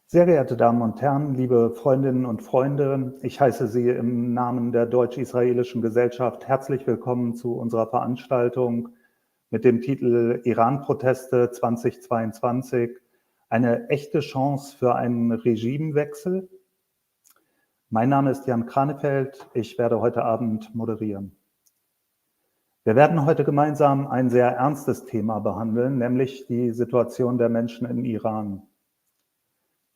Sehr geehrte Damen und Herren, liebe Freundinnen und Freunde, ich heiße Sie im Namen der Deutsch-Israelischen Gesellschaft herzlich willkommen zu unserer Veranstaltung mit dem Titel Iran-Proteste 2022, eine echte Chance für einen Regimewechsel. Mein Name ist Jan Kranefeld, ich werde heute Abend moderieren. Wir werden heute gemeinsam ein sehr ernstes Thema behandeln, nämlich die Situation der Menschen im Iran.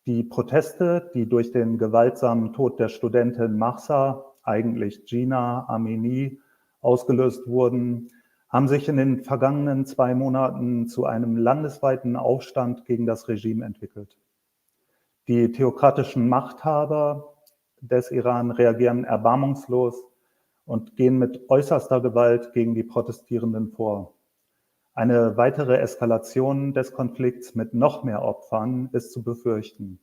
Die Proteste, die durch den gewaltsamen Tod der Studentin Mahsa, eigentlich Zhina, Amini, ausgelöst wurden, haben sich in den vergangenen 2 Monaten zu einem landesweiten Aufstand gegen das Regime entwickelt. Die theokratischen Machthaber des Iran reagieren erbarmungslos und gehen mit äußerster Gewalt gegen die Protestierenden vor. Eine weitere Eskalation des Konflikts mit noch mehr Opfern ist zu befürchten.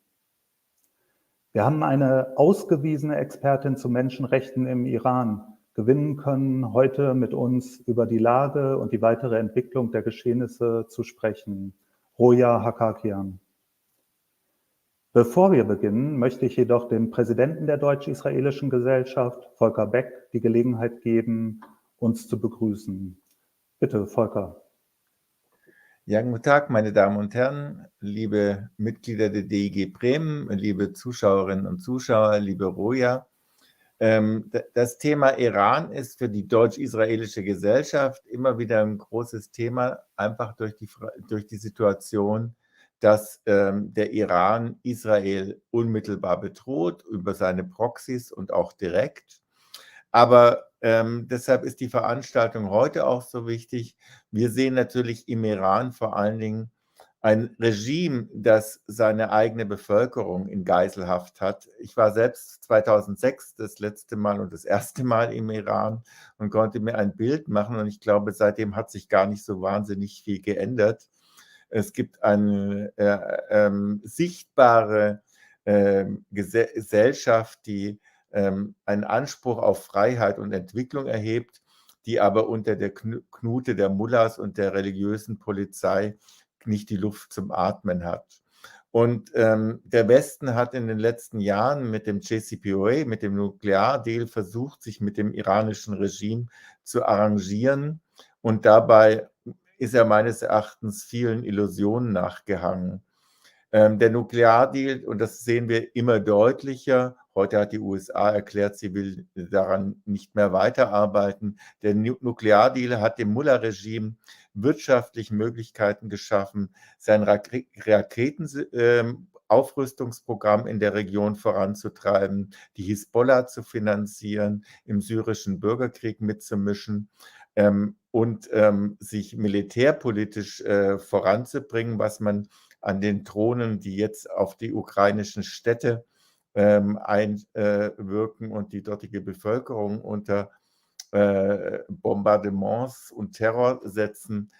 Wir haben eine ausgewiesene Expertin zu Menschenrechten im Iran gewinnen können, heute mit uns über die Lage und die weitere Entwicklung der Geschehnisse zu sprechen. Roya Hakakian. Bevor wir beginnen, möchte ich jedoch dem Präsidenten der Deutsch-Israelischen Gesellschaft, Volker Beck, die Gelegenheit geben, uns zu begrüßen. Bitte, Volker. Ja, guten Tag, meine Damen und Herren, liebe Mitglieder der DIG Bremen, liebe Zuschauerinnen und Zuschauer, liebe Roya. Das Thema Iran ist für die Deutsch-Israelische Gesellschaft immer wieder ein großes Thema, einfach durch die Situation, dass der Iran Israel unmittelbar bedroht, über seine Proxys und auch direkt. Aber deshalb ist die Veranstaltung heute auch so wichtig. Wir sehen natürlich im Iran vor allen Dingen ein Regime, das seine eigene Bevölkerung in Geiselhaft hat. Ich war selbst 2006 das letzte Mal und das erste Mal im Iran und konnte mir ein Bild machen. Und ich glaube, seitdem hat sich gar nicht so wahnsinnig viel geändert. Es gibt eine sichtbare Gesellschaft, die einen Anspruch auf Freiheit und Entwicklung erhebt, die aber unter der Knute der Mullahs und der religiösen Polizei nicht die Luft zum Atmen hat. Und der Westen hat in den letzten Jahren mit dem JCPOA, mit dem Nukleardeal, versucht, sich mit dem iranischen Regime zu arrangieren. Und dabei ist er meines Erachtens vielen Illusionen nachgehangen. Der Nukleardeal, und das sehen wir immer deutlicher, heute hat die USA erklärt, sie will daran nicht mehr weiterarbeiten. Der Nukleardeal hat dem Mullah-Regime wirtschaftlich Möglichkeiten geschaffen, sein Raketenaufrüstungsprogramm in der Region voranzutreiben, die Hisbollah zu finanzieren, im syrischen Bürgerkrieg mitzumischen und sich militärpolitisch voranzubringen, was man an den Drohnen, die jetzt auf die ukrainischen Städte einwirken und die dortige Bevölkerung unter Bombardements und Terror setzen,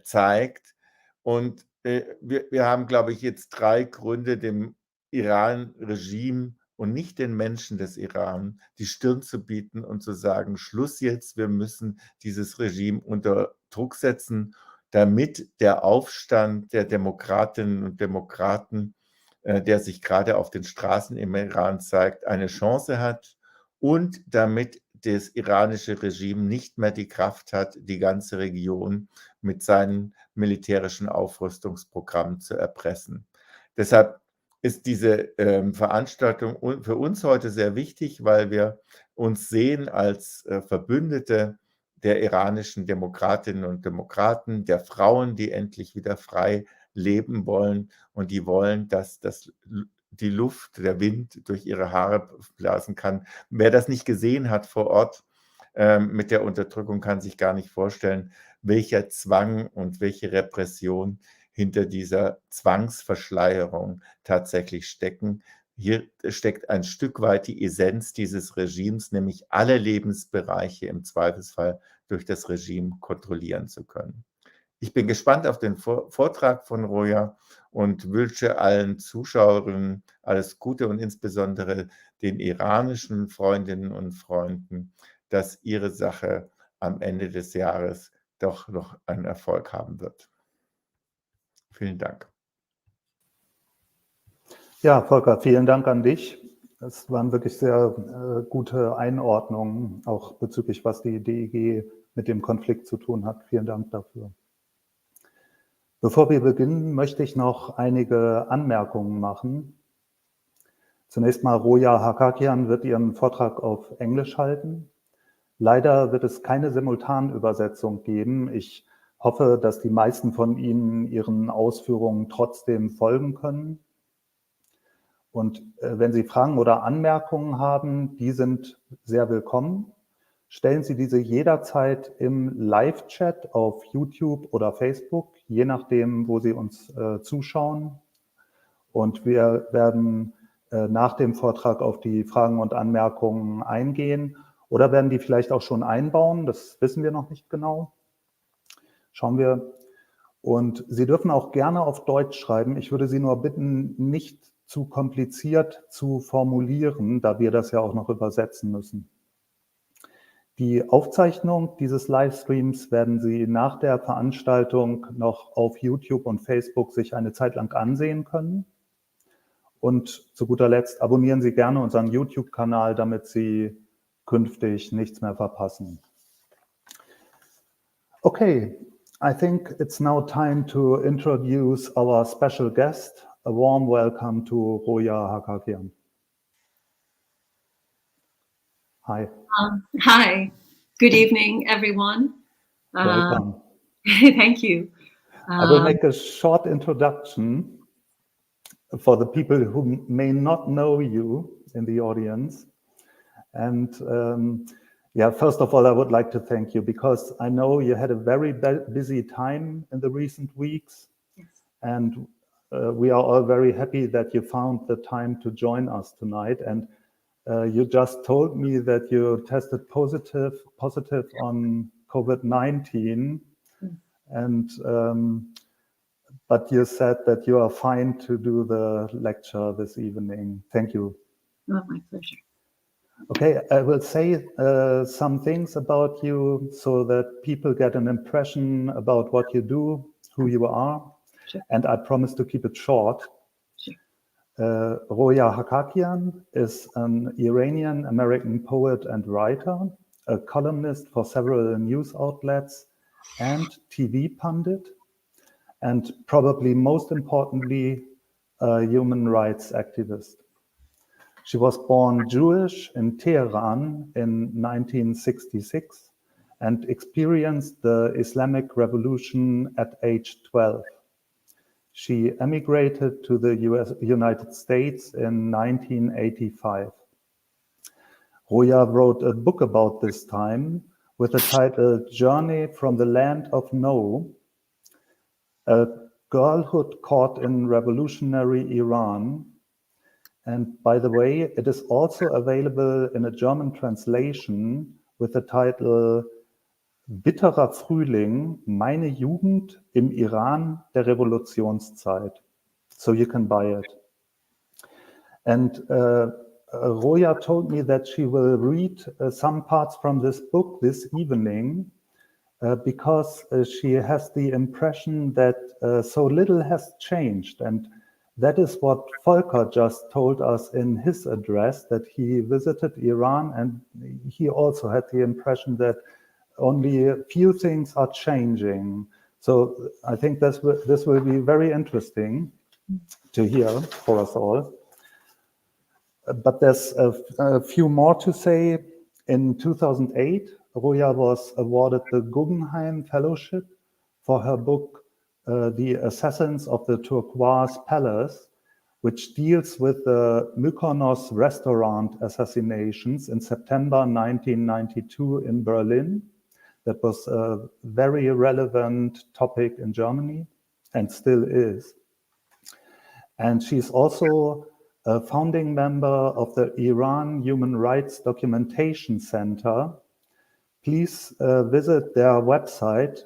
zeigt. Und wir haben, glaube ich, jetzt 3 Gründe, dem Iran-Regime und nicht den Menschen des Iran die Stirn zu bieten und zu sagen, Schluss jetzt, wir müssen dieses Regime unter Druck setzen, damit der Aufstand der Demokratinnen und Demokraten, der sich gerade auf den Straßen im Iran zeigt, eine Chance hat und damit das iranische Regime nicht mehr die Kraft hat, die ganze Region mit seinen militärischen Aufrüstungsprogrammen zu erpressen. Deshalb ist diese Veranstaltung für uns heute sehr wichtig, weil wir uns sehen als Verbündete der iranischen Demokratinnen und Demokraten, der Frauen, die endlich wieder frei leben wollen und die wollen, dass die Luft, der Wind durch ihre Haare blasen kann. Wer das nicht gesehen hat vor Ort mit der Unterdrückung, kann sich gar nicht vorstellen, welcher Zwang und welche Repression hinter dieser Zwangsverschleierung tatsächlich stecken. Hier steckt ein Stück weit die Essenz dieses Regimes, nämlich alle Lebensbereiche im Zweifelsfall durch das Regime kontrollieren zu können. Ich bin gespannt auf den Vortrag von Roya und wünsche allen Zuschauerinnen alles Gute und insbesondere den iranischen Freundinnen und Freunden, dass ihre Sache am Ende des Jahres doch noch einen Erfolg haben wird. Vielen Dank. Ja, Volker, vielen Dank an dich. Das waren wirklich sehr gute Einordnungen, auch bezüglich, was die DEG mit dem Konflikt zu tun hat. Vielen Dank dafür. Bevor wir beginnen, möchte ich noch einige Anmerkungen machen. Zunächst mal, Roya Hakakian wird ihren Vortrag auf Englisch halten. Leider wird es keine Simultanübersetzung geben. Ich hoffe, dass die meisten von Ihnen Ihren Ausführungen trotzdem folgen können. Und wenn Sie Fragen oder Anmerkungen haben, die sind sehr willkommen. Stellen Sie diese jederzeit im Live-Chat auf YouTube oder Facebook, je nachdem, wo Sie uns zuschauen. Und wir werden nach dem Vortrag auf die Fragen und Anmerkungen eingehen oder werden die vielleicht auch schon einbauen. Das wissen wir noch nicht genau. Schauen wir. Und Sie dürfen auch gerne auf Deutsch schreiben. Ich würde Sie nur bitten, nicht zu kompliziert zu formulieren, da wir das ja auch noch übersetzen müssen. Die Aufzeichnung dieses Livestreams werden Sie nach der Veranstaltung noch auf YouTube und Facebook sich eine Zeit lang ansehen können. Und zu guter Letzt abonnieren Sie gerne unseren YouTube-Kanal, damit Sie künftig nichts mehr verpassen. Okay, I think it's now time to introduce our special guest. A warm welcome to Roya Hakakian. Hi. Hi, good evening, everyone. Welcome. Thank you. I will make a short introduction for the people who may not know you in the audience. And yeah, first of all, I would like to thank you because I know you had a very busy time in the recent weeks. Yes. And we are all very happy that you found the time to join us tonight. And you just told me that you tested positive on COVID-19. And but you said that you are fine to do the lecture this evening. Thank you. Oh, my pleasure. Okay, I will say some things about you so that people get an impression about what you do, who you are. Sure. And I promise to keep it short. Sure. Roya Hakakian is an Iranian-American poet and writer, a columnist for several news outlets and TV pundit, and probably most importantly, a human rights activist. She was born Jewish in Tehran in 1966 and experienced the Islamic Revolution at age 12. She emigrated to the United States in 1985. Roya wrote a book about this time with the title Journey from the Land of No, a girlhood caught in revolutionary Iran. And by the way, it is also available in a German translation with the title Bitterer Frühling, meine Jugend im Iran der Revolutionszeit. So you can buy it. And Roya told me that she will read some parts from this book this evening because she has the impression that so little has changed. And that is what Volker just told us in his address, that he visited Iran and he also had the impression that only a few things are changing. So I think this will be very interesting to hear for us all. But there's a few more to say. In 2008, Roya was awarded the Guggenheim Fellowship for her book, The Assassins of the Turquoise Palace, which deals with the Mykonos restaurant assassinations in September 1992 in Berlin. That was a very relevant topic in Germany and still is. And she's also a founding member of the Iran Human Rights Documentation Center. Please visit their website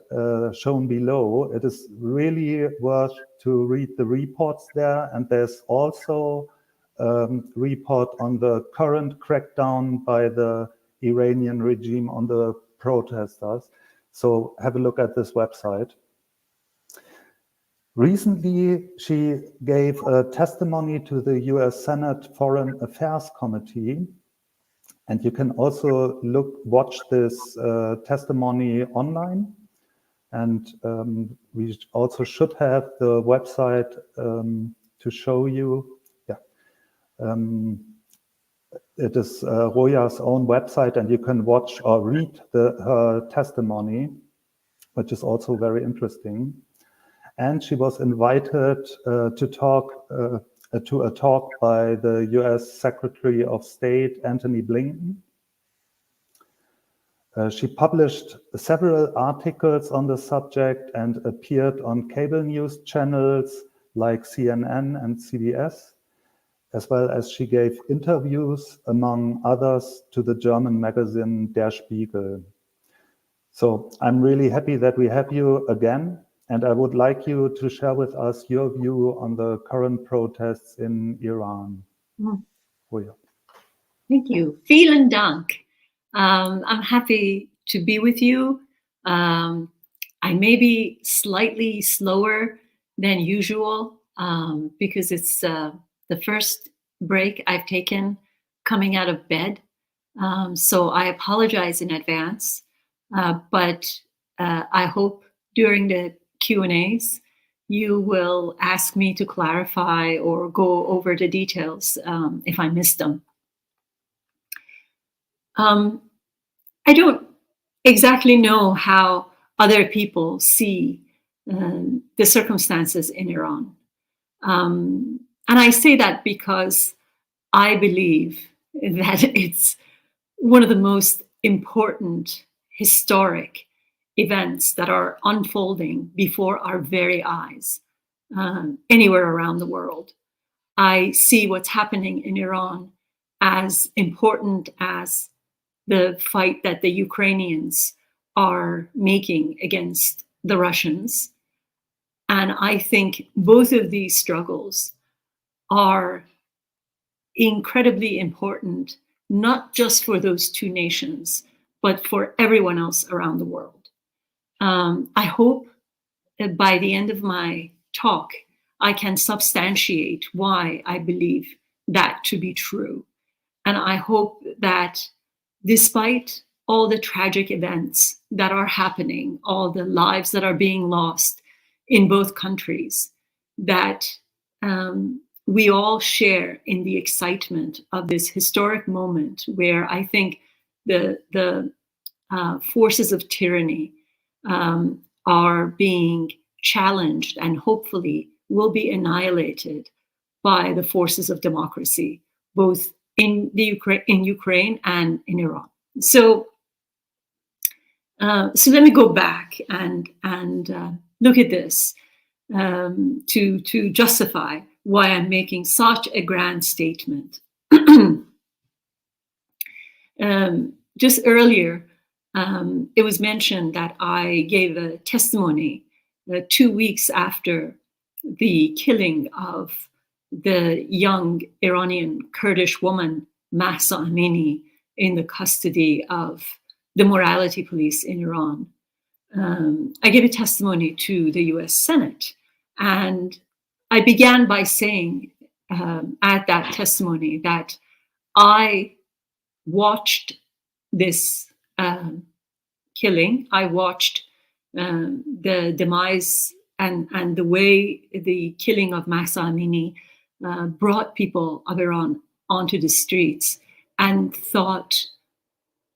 shown below. It is really worth to read the reports there. And there's also a report on the current crackdown by the Iranian regime on the protesters. So have a look at this website. Recently, she gave a testimony to the US Senate Foreign Affairs Committee, and you can also watch this testimony online. And we also should have the website to show you. Yeah, it is Roya's own website, and you can watch or read her testimony, which is also very interesting. And she was invited to talk to a talk by the US Secretary of State, Antony Blinken. She published several articles on the subject and appeared on cable news channels like CNN and CBS, as well as she gave interviews, among others, to the German magazine Der Spiegel. So I'm really happy that we have you again, and I would like you to share with us your view on the current protests in Iran. Roya. Thank you. Vielen Dank. I'm happy to be with you. I may be slightly slower than usual because it's the first break I've taken coming out of bed. So I apologize in advance, but I hope during the Q&As you will ask me to clarify or go over the details if I miss them. I don't exactly know how other people see the circumstances in Iran. And I say that because I believe that it's one of the most important historic events that are unfolding before our very eyes anywhere around the world. I see what's happening in Iran as important as the fight that the Ukrainians are making against the Russians. And I think both of these struggles are incredibly important, not just for those two nations, but for everyone else around the world. I hope that by the end of my talk, I can substantiate why I believe that to be true. And I hope that despite all the tragic events that are happening, all the lives that are being lost in both countries, that we all share in the excitement of this historic moment where I think the forces of tyranny are being challenged and hopefully will be annihilated by the forces of democracy, both in Ukraine and in Iran. So let me go back and look at this to justify why I'm making such a grand statement. Just earlier, it was mentioned that I gave a testimony 2 weeks after the killing of the young Iranian Kurdish woman, Mahsa Amini, in the custody of the morality police in Iran. I gave a testimony to the US Senate, and I began by saying at that testimony that I watched this killing. I watched the demise and the way the killing of Mahsa Amini brought people of Iran onto the streets, and thought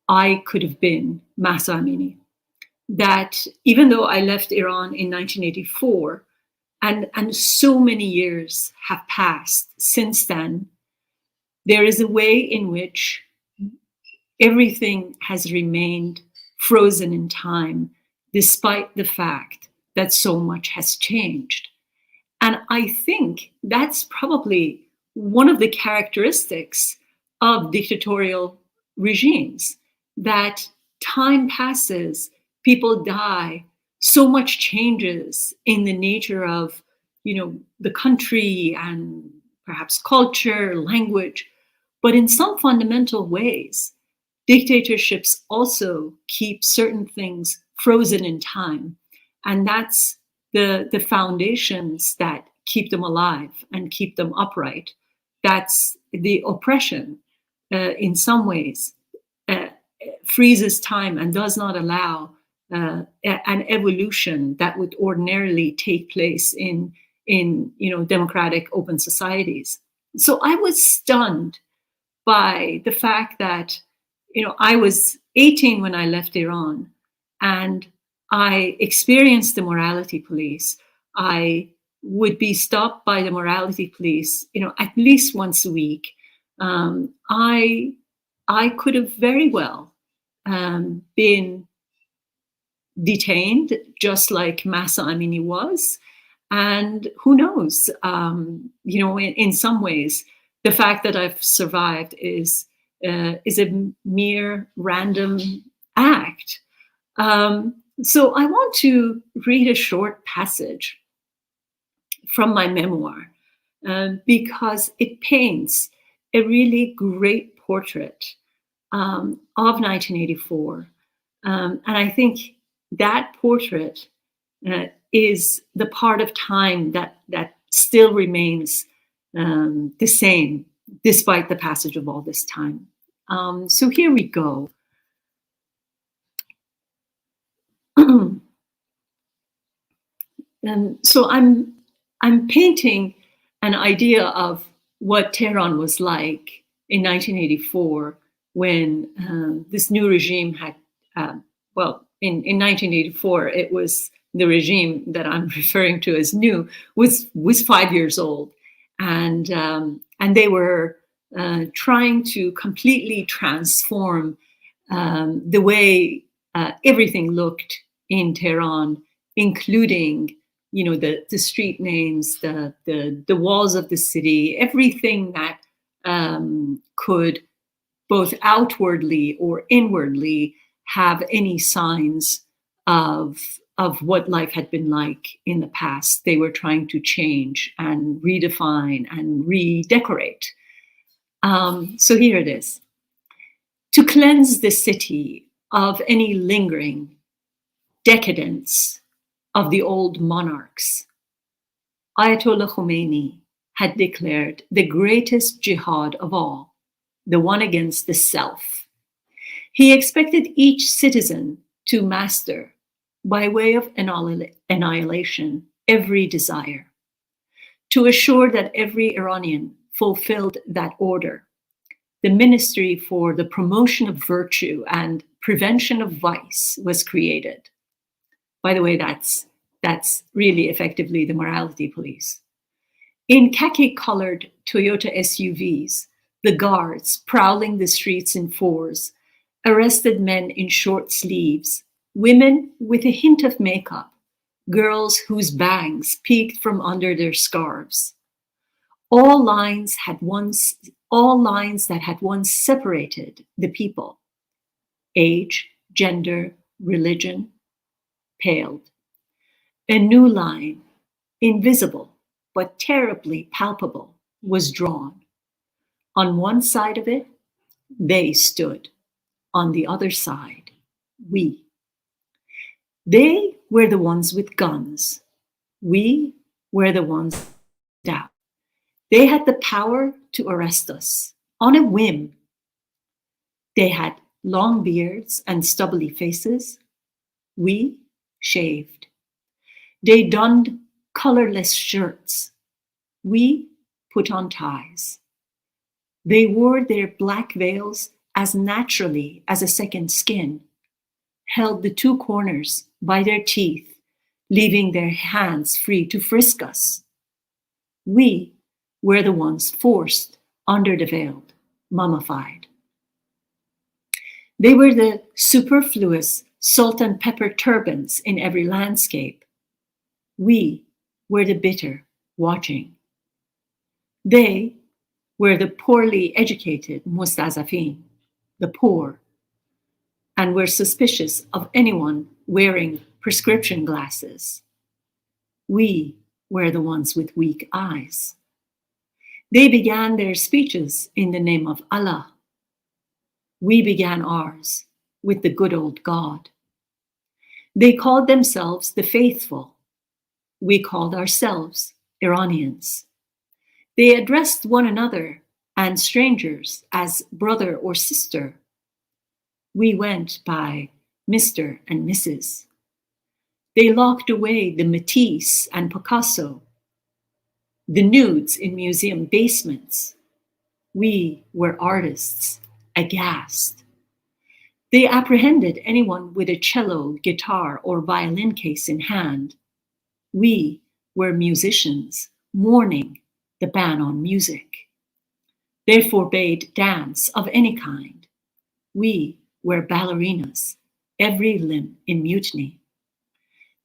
I could have been Mahsa Amini. That even though I left Iran in 1984, and so many years have passed since then, there is a way in which everything has remained frozen in time, despite the fact that so much has changed. And I think that's probably one of the characteristics of dictatorial regimes, that time passes, people die, so much changes in the nature of, the country and perhaps culture, language, but in some fundamental ways, dictatorships also keep certain things frozen in time. And that's the foundations that keep them alive and keep them upright. That's the oppression, in some ways, freezes time and does not allow an evolution that would ordinarily take place in democratic open societies. So I was stunned by the fact that I was 18 when I left Iran, and I experienced the morality police. I would be stopped by the morality police, at least once a week. I could have very well been detained, just like Mahsa Amini was. And who knows, in some ways, the fact that I've survived is a mere random act. So I want to read a short passage from my memoir because it paints a really great portrait of 1984. And I think that portrait is the part of time that still remains the same, despite the passage of all this time. So here we go. So I'm painting an idea of what Tehran was like in 1984 when this new regime had, in 1984, it was the regime that I'm referring to as new was 5 years old, and they were trying to completely transform the way everything looked in Tehran, including the street names, the walls of the city, everything that could both outwardly or inwardly have any signs of what life had been like in the past. They were trying to change and redefine and redecorate. So here it is. To cleanse the city of any lingering decadence of the old monarchs, Ayatollah Khomeini had declared the greatest jihad of all, the one against the self. He expected each citizen to master, by way of annihilation, every desire, to assure that every Iranian fulfilled that order. The Ministry for the Promotion of Virtue and Prevention of Vice was created. By the way, that's really effectively the morality police. In khaki-colored Toyota SUVs, the guards prowling the streets in fours arrested men in short sleeves, women with a hint of makeup, girls whose bangs peeked from under their scarves. All lines that had once separated the people, age, gender, religion, paled. A new line, invisible but terribly palpable, was drawn. On one side of it, they stood. On the other side, we. They were the ones with guns. We were the ones down. They had the power to arrest us on a whim. They had long beards and stubbly faces. We shaved. They donned colorless shirts. We put on ties. They wore their black veils as naturally as a second skin, held the two corners by their teeth, leaving their hands free to frisk us. We were the ones forced under the veil, mummified. They were the superfluous salt and pepper turbans in every landscape. We were the bitter watching. They were the poorly educated mustazafin, the poor, and were suspicious of anyone wearing prescription glasses. We were the ones with weak eyes. They began their speeches in the name of Allah. We began ours with the good old God. They called themselves the faithful. we called ourselves Iranians. They addressed one another and strangers as brother or sister. We went by Mr. and Mrs. They locked away the Matisse and Picasso, the nudes in museum basements. We were artists, aghast. They apprehended anyone with a cello, guitar, or violin case in hand. We were musicians, mourning the ban on music. They forbade dance of any kind. We were ballerinas, every limb in mutiny.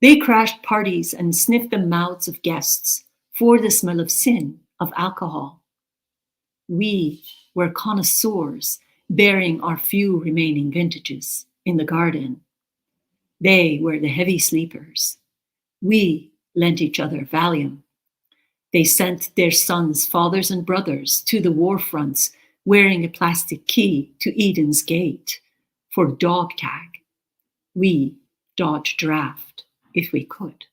They crashed parties and sniffed the mouths of guests for the smell of sin, of alcohol. We were connoisseurs, bearing our few remaining vintages in the garden. They were the heavy sleepers. We lent each other Valium. They sent their sons, fathers, and brothers to the war fronts wearing a plastic key to Eden's gate for dog tag. We dodged draft if we could.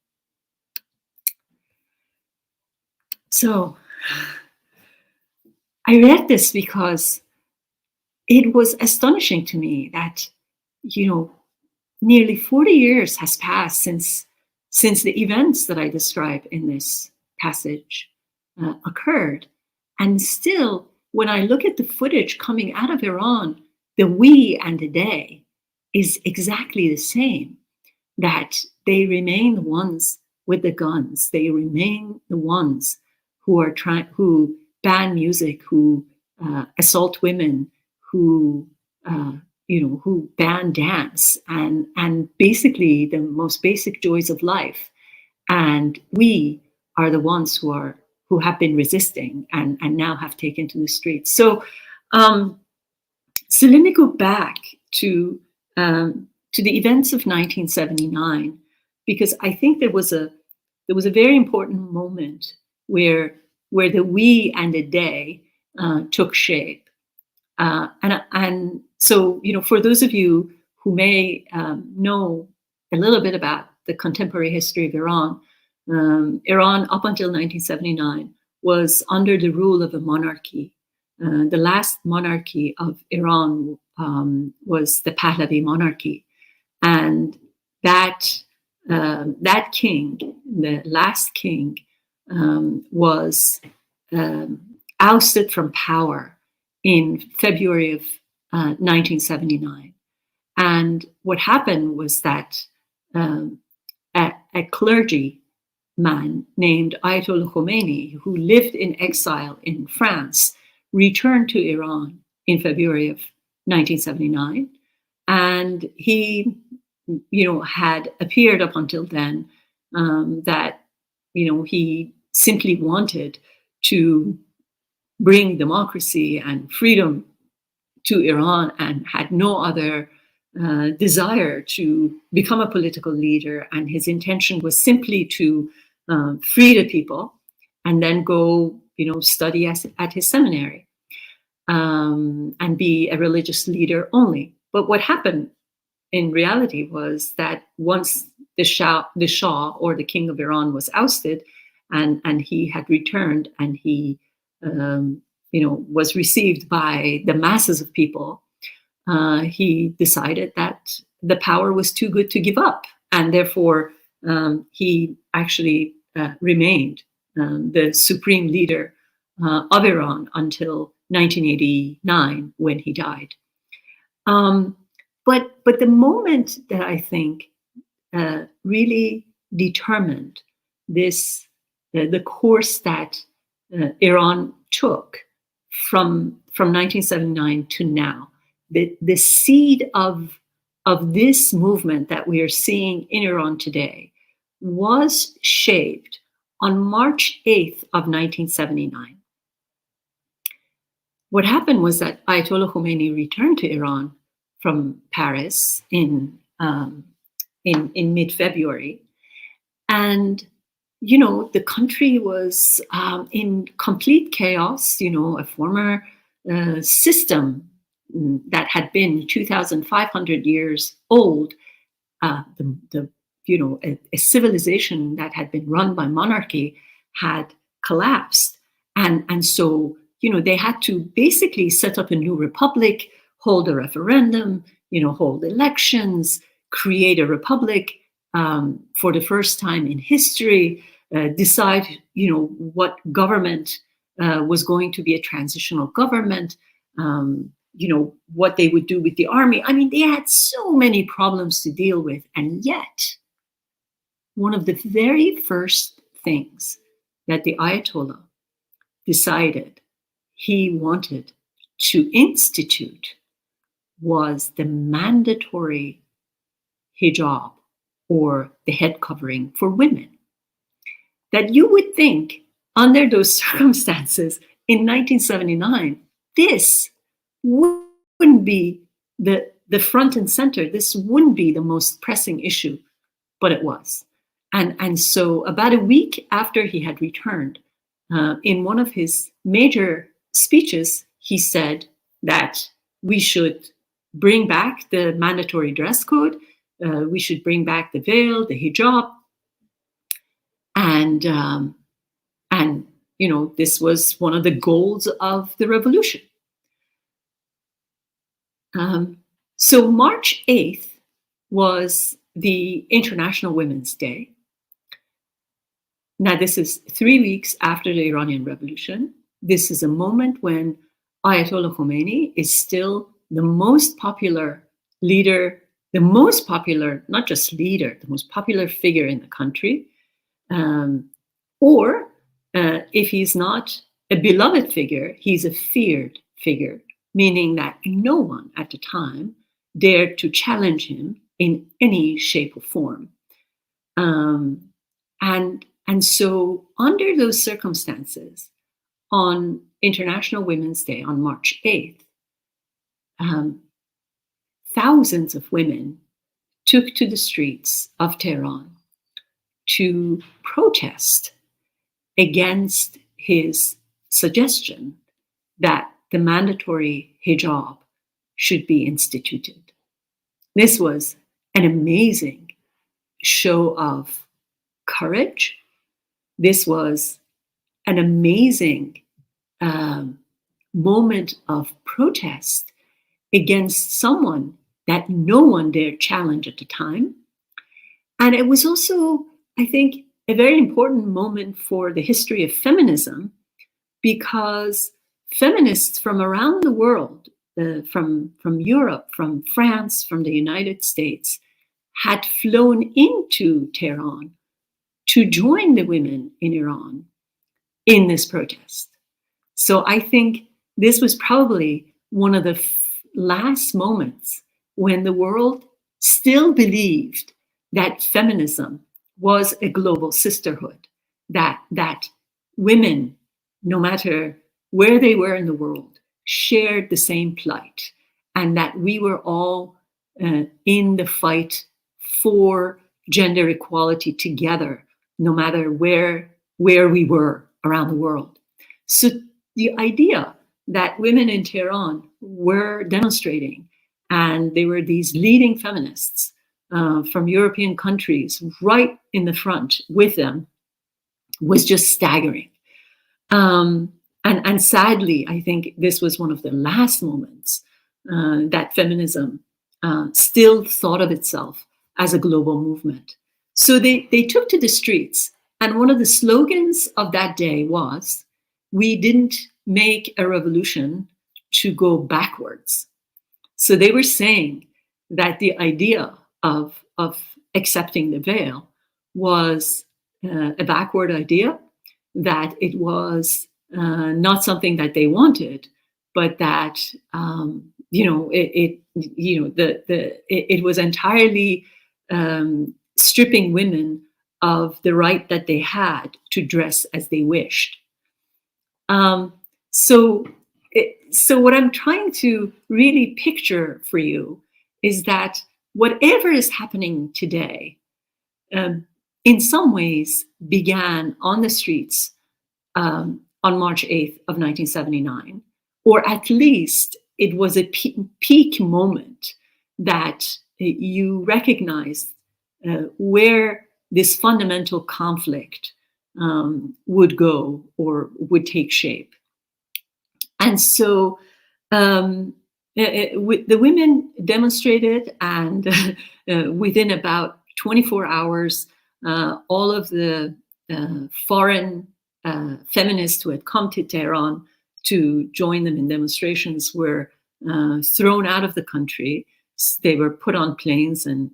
So I read this because it was astonishing to me that, nearly 40 years has passed since the events that I describe in this passage occurred. And still, when I look at the footage coming out of Iran, the we and the they is exactly the same, that they remain the ones with the guns. They remain the ones who ban music, who assault women, who ban dance, and basically the most basic joys of life. And we are the ones who have been resisting and now have taken to the streets. So let me go back to the events of 1979, because I think there was a very important moment where the we and the they took shape. And so, for those of you who may know a little bit about the contemporary history of Iran, Iran up until 1979 was under the rule of a monarchy. The last monarchy of Iran was the Pahlavi monarchy. And that king, the last king, was ousted from power in February of 1979. And what happened was that a clergyman named Ayatollah Khomeini, who lived in exile in France, returned to Iran in February of 1979. And he, had appeared up until then that, he simply wanted to bring democracy and freedom to Iran and had no other desire to become a political leader. And his intention was simply to free the people and then go, study at his seminary and be a religious leader only. But what happened in reality was that once the Shah or the king of Iran was ousted and he had returned and he was received by the masses of people, he decided that the power was too good to give up. And therefore, he actually remained the supreme leader of Iran until 1989, when he died. But the moment that I think really determined this, the course that Iran took from 1979 to now, the seed of this movement that we are seeing in Iran today was shaped on March 8th of 1979. What happened was that Ayatollah Khomeini returned to Iran from Paris in mid-February, and the country was in complete chaos. A former system that had been 2,500 years old, the a civilization that had been run by monarchy had collapsed. And so, they had to basically set up a new republic, hold a referendum, hold elections, create a republic for the first time in history, decide, what government was going to be a transitional government, what they would do with the army. I mean, they had so many problems to deal with. And yet, one of the very first things that the Ayatollah decided he wanted to institute was the mandatory hijab, or the head covering for women. That you would think, under those circumstances in 1979, this wouldn't be the front and center. This wouldn't be the most pressing issue, but it was. And so about a week after he had returned, in one of his major speeches, he said that we should bring back the mandatory dress code, we should bring back the veil, the hijab, and this was one of the goals of the revolution. So March 8th was the International Women's Day. Now, this is 3 weeks after the Iranian Revolution. This is a moment when Ayatollah Khomeini is still the most popular leader, the most popular, not just leader, the most popular figure in the country. Or if he's not a beloved figure, he's a feared figure, meaning that no one at the time dared to challenge him in any shape or form. And so under those circumstances, on International Women's Day, on March 8th, thousands of women took to the streets of Tehran to protest against his suggestion that the mandatory hijab should be instituted. This was an amazing show of courage. This was an amazing moment of protest against someone that no one dared challenge at the time. And it was also, I think, a very important moment for the history of feminism, because feminists from around the world, from Europe, from France, from the United States, had flown into Tehran to join the women in Iran in this protest. So I think this was probably one of the last moments when the world still believed that feminism was a global sisterhood, that women, no matter where they were in the world, shared the same plight, and that we were all in the fight for gender equality together, no matter where we were around the world. So the idea that women in Tehran were demonstrating, and they were these leading feminists from European countries right in the front with them, was just staggering. And sadly, I think this was one of the last moments that feminism still thought of itself as a global movement. So they took to the streets, and one of the slogans of that day was, "We didn't make a revolution to go backwards." So they were saying that the idea of accepting the veil was a backward idea, that it was not something that they wanted, but that it was entirely stripping women of the right that they had to dress as they wished. So what I'm trying to really picture for you is that whatever is happening today, in some ways began on the streets on March 8th of 1979, or at least it was a peak moment that you recognized where this fundamental conflict would go or would take shape. And so the women demonstrated, and within about 24 hours, all of the foreign feminists who had come to Tehran to join them in demonstrations were thrown out of the country. They were put on planes and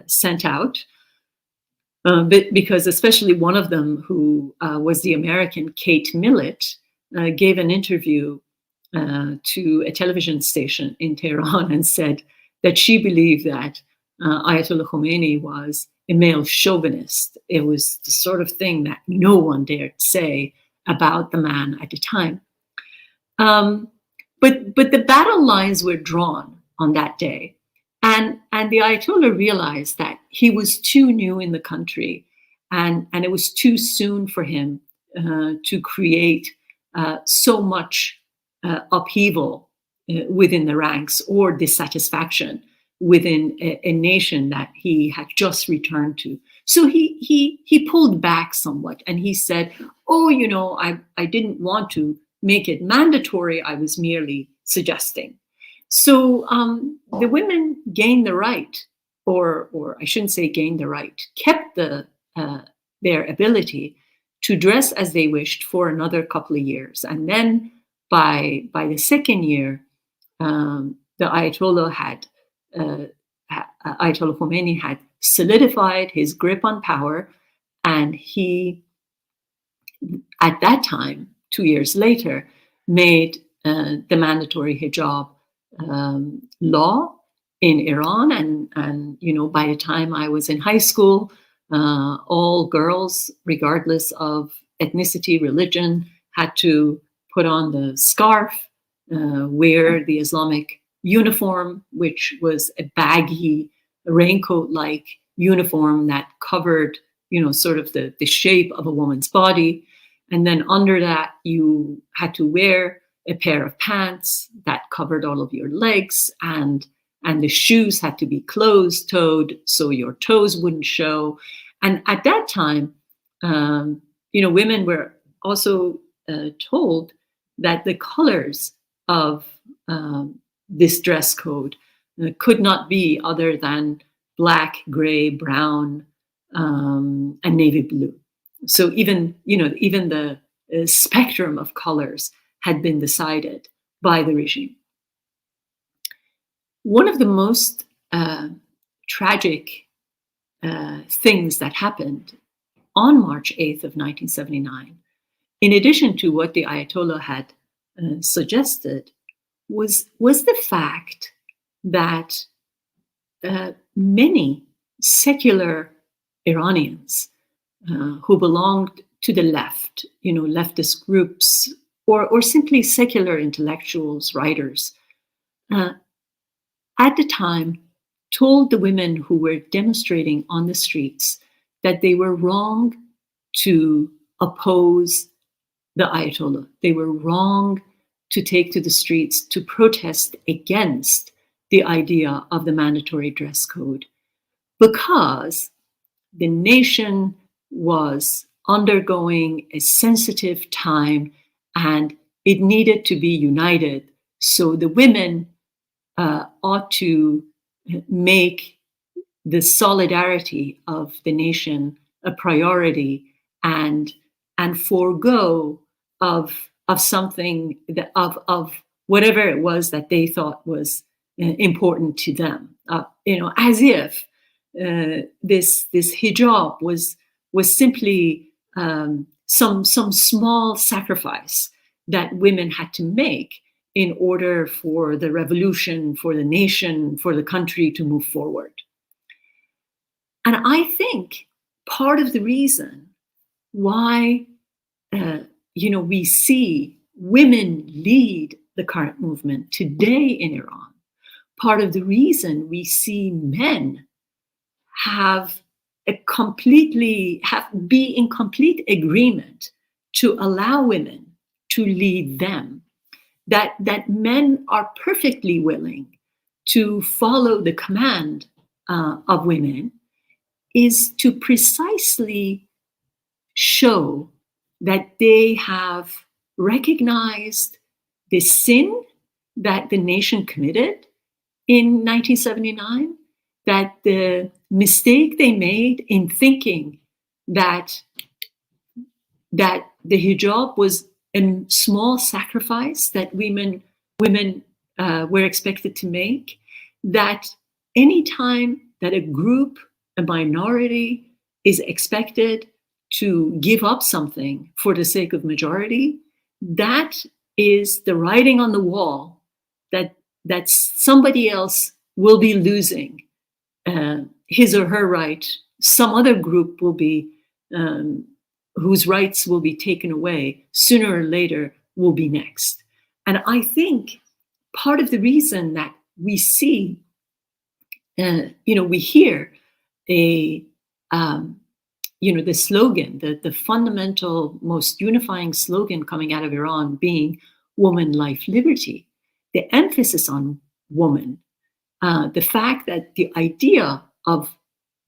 sent out. Because especially one of them, who was the American Kate Millett, gave an interview to a television station in Tehran and said that she believed that Ayatollah Khomeini was a male chauvinist. It was the sort of thing that no one dared say about the man at the time. But the battle lines were drawn on that day. And the Ayatollah realized that he was too new in the country, and it was too soon for him to create so much upheaval within the ranks or dissatisfaction within a nation that he had just returned to. So he pulled back somewhat, and he said, "Oh, you know, I didn't want to make it mandatory. I was merely suggesting." So the women gained the right, or I shouldn't say gained the right, kept their ability to dress as they wished for another couple of years. And then by the second year, the Ayatollah Ayatollah Khomeini had solidified his grip on power, and he, at that time, 2 years later, made the mandatory hijab law in Iran. And you know, by the time I was in high school, all girls, regardless of ethnicity, religion, had to put on the scarf, wear the Islamic uniform, which was a baggy raincoat-like uniform that covered, you know, sort of the shape of a woman's body. And then under that, you had to wear a pair of pants that covered all of your legs, and the shoes had to be closed-toed so your toes wouldn't show. And at that time, you know, women were also told that the colors of this dress code could not be other than black, gray, brown, and navy blue. So even, you know, even the spectrum of colors had been decided by the regime. One of the most tragic things that happened on March 8th of 1979, in addition to what the Ayatollah had suggested, was the fact that many secular Iranians who belonged to the left, you know, leftist groups, or simply secular intellectuals, writers, at the time told the women who were demonstrating on the streets that they were wrong to oppose the Ayatollah. They were wrong to take to the streets to protest against the idea of the mandatory dress code, because the nation was undergoing a sensitive time and it needed to be united. So the women ought to make the solidarity of the nation a priority, and forego of something that, of whatever it was that they thought was important to them. You know, as if this hijab was simply some small sacrifice that women had to make in order for the revolution, for the nation, for the country to move forward. And I think part of the reason why you know, we see women lead the current movement today in Iran, part of the reason we see men be in complete agreement to allow women to lead them, that men are perfectly willing to follow the command of women, is to precisely show that they have recognized the sin that the nation committed in 1979, that the mistake they made in thinking that the hijab was a small sacrifice that women were expected to make, that any time that a group, a minority, is expected to give up something for the sake of majority, that is the writing on the wall that somebody else will be losing his or her right. Some other group will be whose rights will be taken away sooner or later will be next. And I think part of the reason that we see, we hear the slogan, the fundamental, most unifying slogan coming out of Iran being woman, life, liberty, the emphasis on woman, the fact that the idea of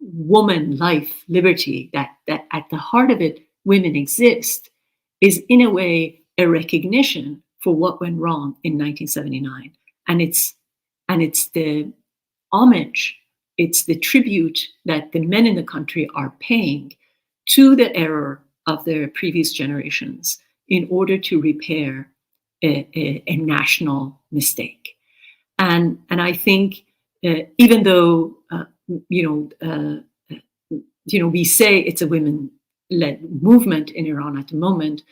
woman, life, liberty, that at the heart of it, women exist, is in a way a recognition for what went wrong in 1979. And it's the homage, it's the tribute that the men in the country are paying to the error of their previous generations in order to repair a national mistake. And I think even though we say it's a women-led movement in Iran at the moment,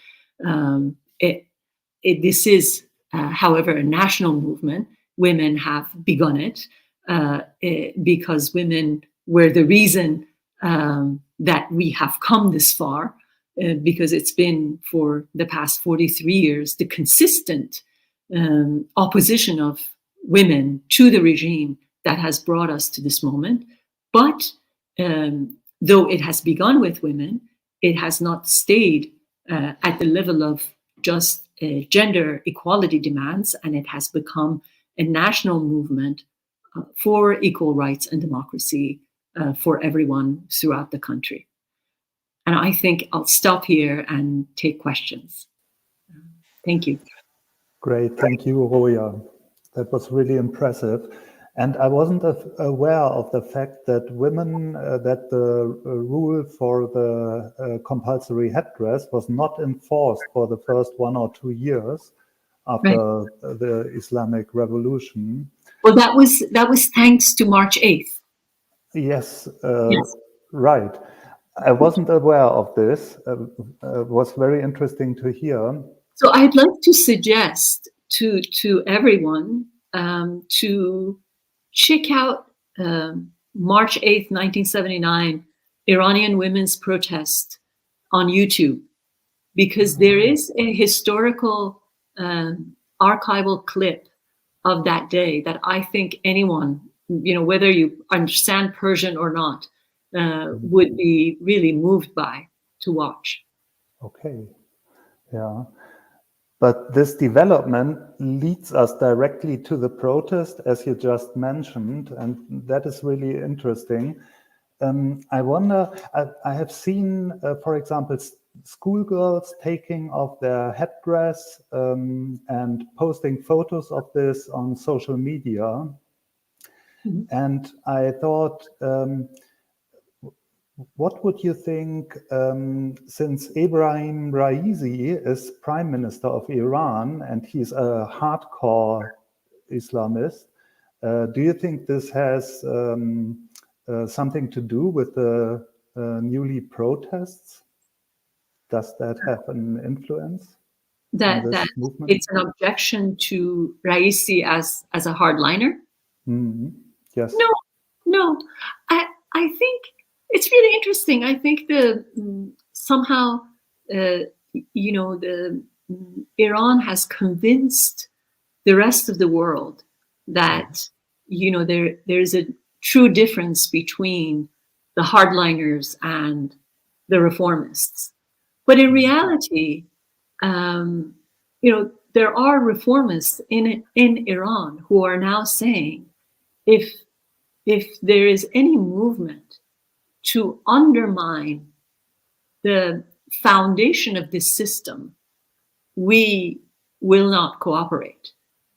this is, however, a national movement. Women have begun it because women were the reason that we have come this far, because it's been for the past 43 years the consistent opposition of women to the regime that has brought us to this moment. But though it has begun with women, it has not stayed at the level of just gender equality demands, and it has become a national movement for equal rights and democracy for everyone throughout the country. And I think I'll stop here and take questions. Thank you. Great, thank you, Roya. That was really impressive. And I wasn't aware of the fact that that the rule for the compulsory headdress was not enforced for the first 1 or 2 years after the Islamic Revolution. Well, that was thanks to March 8th. Yes, right. I wasn't aware of this. It was very interesting to hear. So I'd like to suggest to everyone to check out March 8th, 1979, Iranian women's protest on YouTube, because there is a historical archival clip of that day that I think anyone, whether you understand Persian or not, would be really moved by to watch. Okay, yeah. But this development leads us directly to the protest, as you just mentioned, and that is really interesting. I wonder, I have seen, for example, schoolgirls taking off their headdress and posting photos of this on social media. Mm-hmm. And I thought, what would you think, since Ebrahim Raisi is Prime Minister of Iran and he's a hardcore Islamist, do you think this has something to do with the newly protests? Does that have an influence? That movement? It's an objection to Raisi as a hardliner? Mm-hmm. Yes. No. I think it's really interesting. I think somehow Iran has convinced the rest of the world that there's a true difference between the hardliners and the reformists. But in reality, there are reformists in Iran who are now saying, if there is any movement to undermine the foundation of this system, we will not cooperate.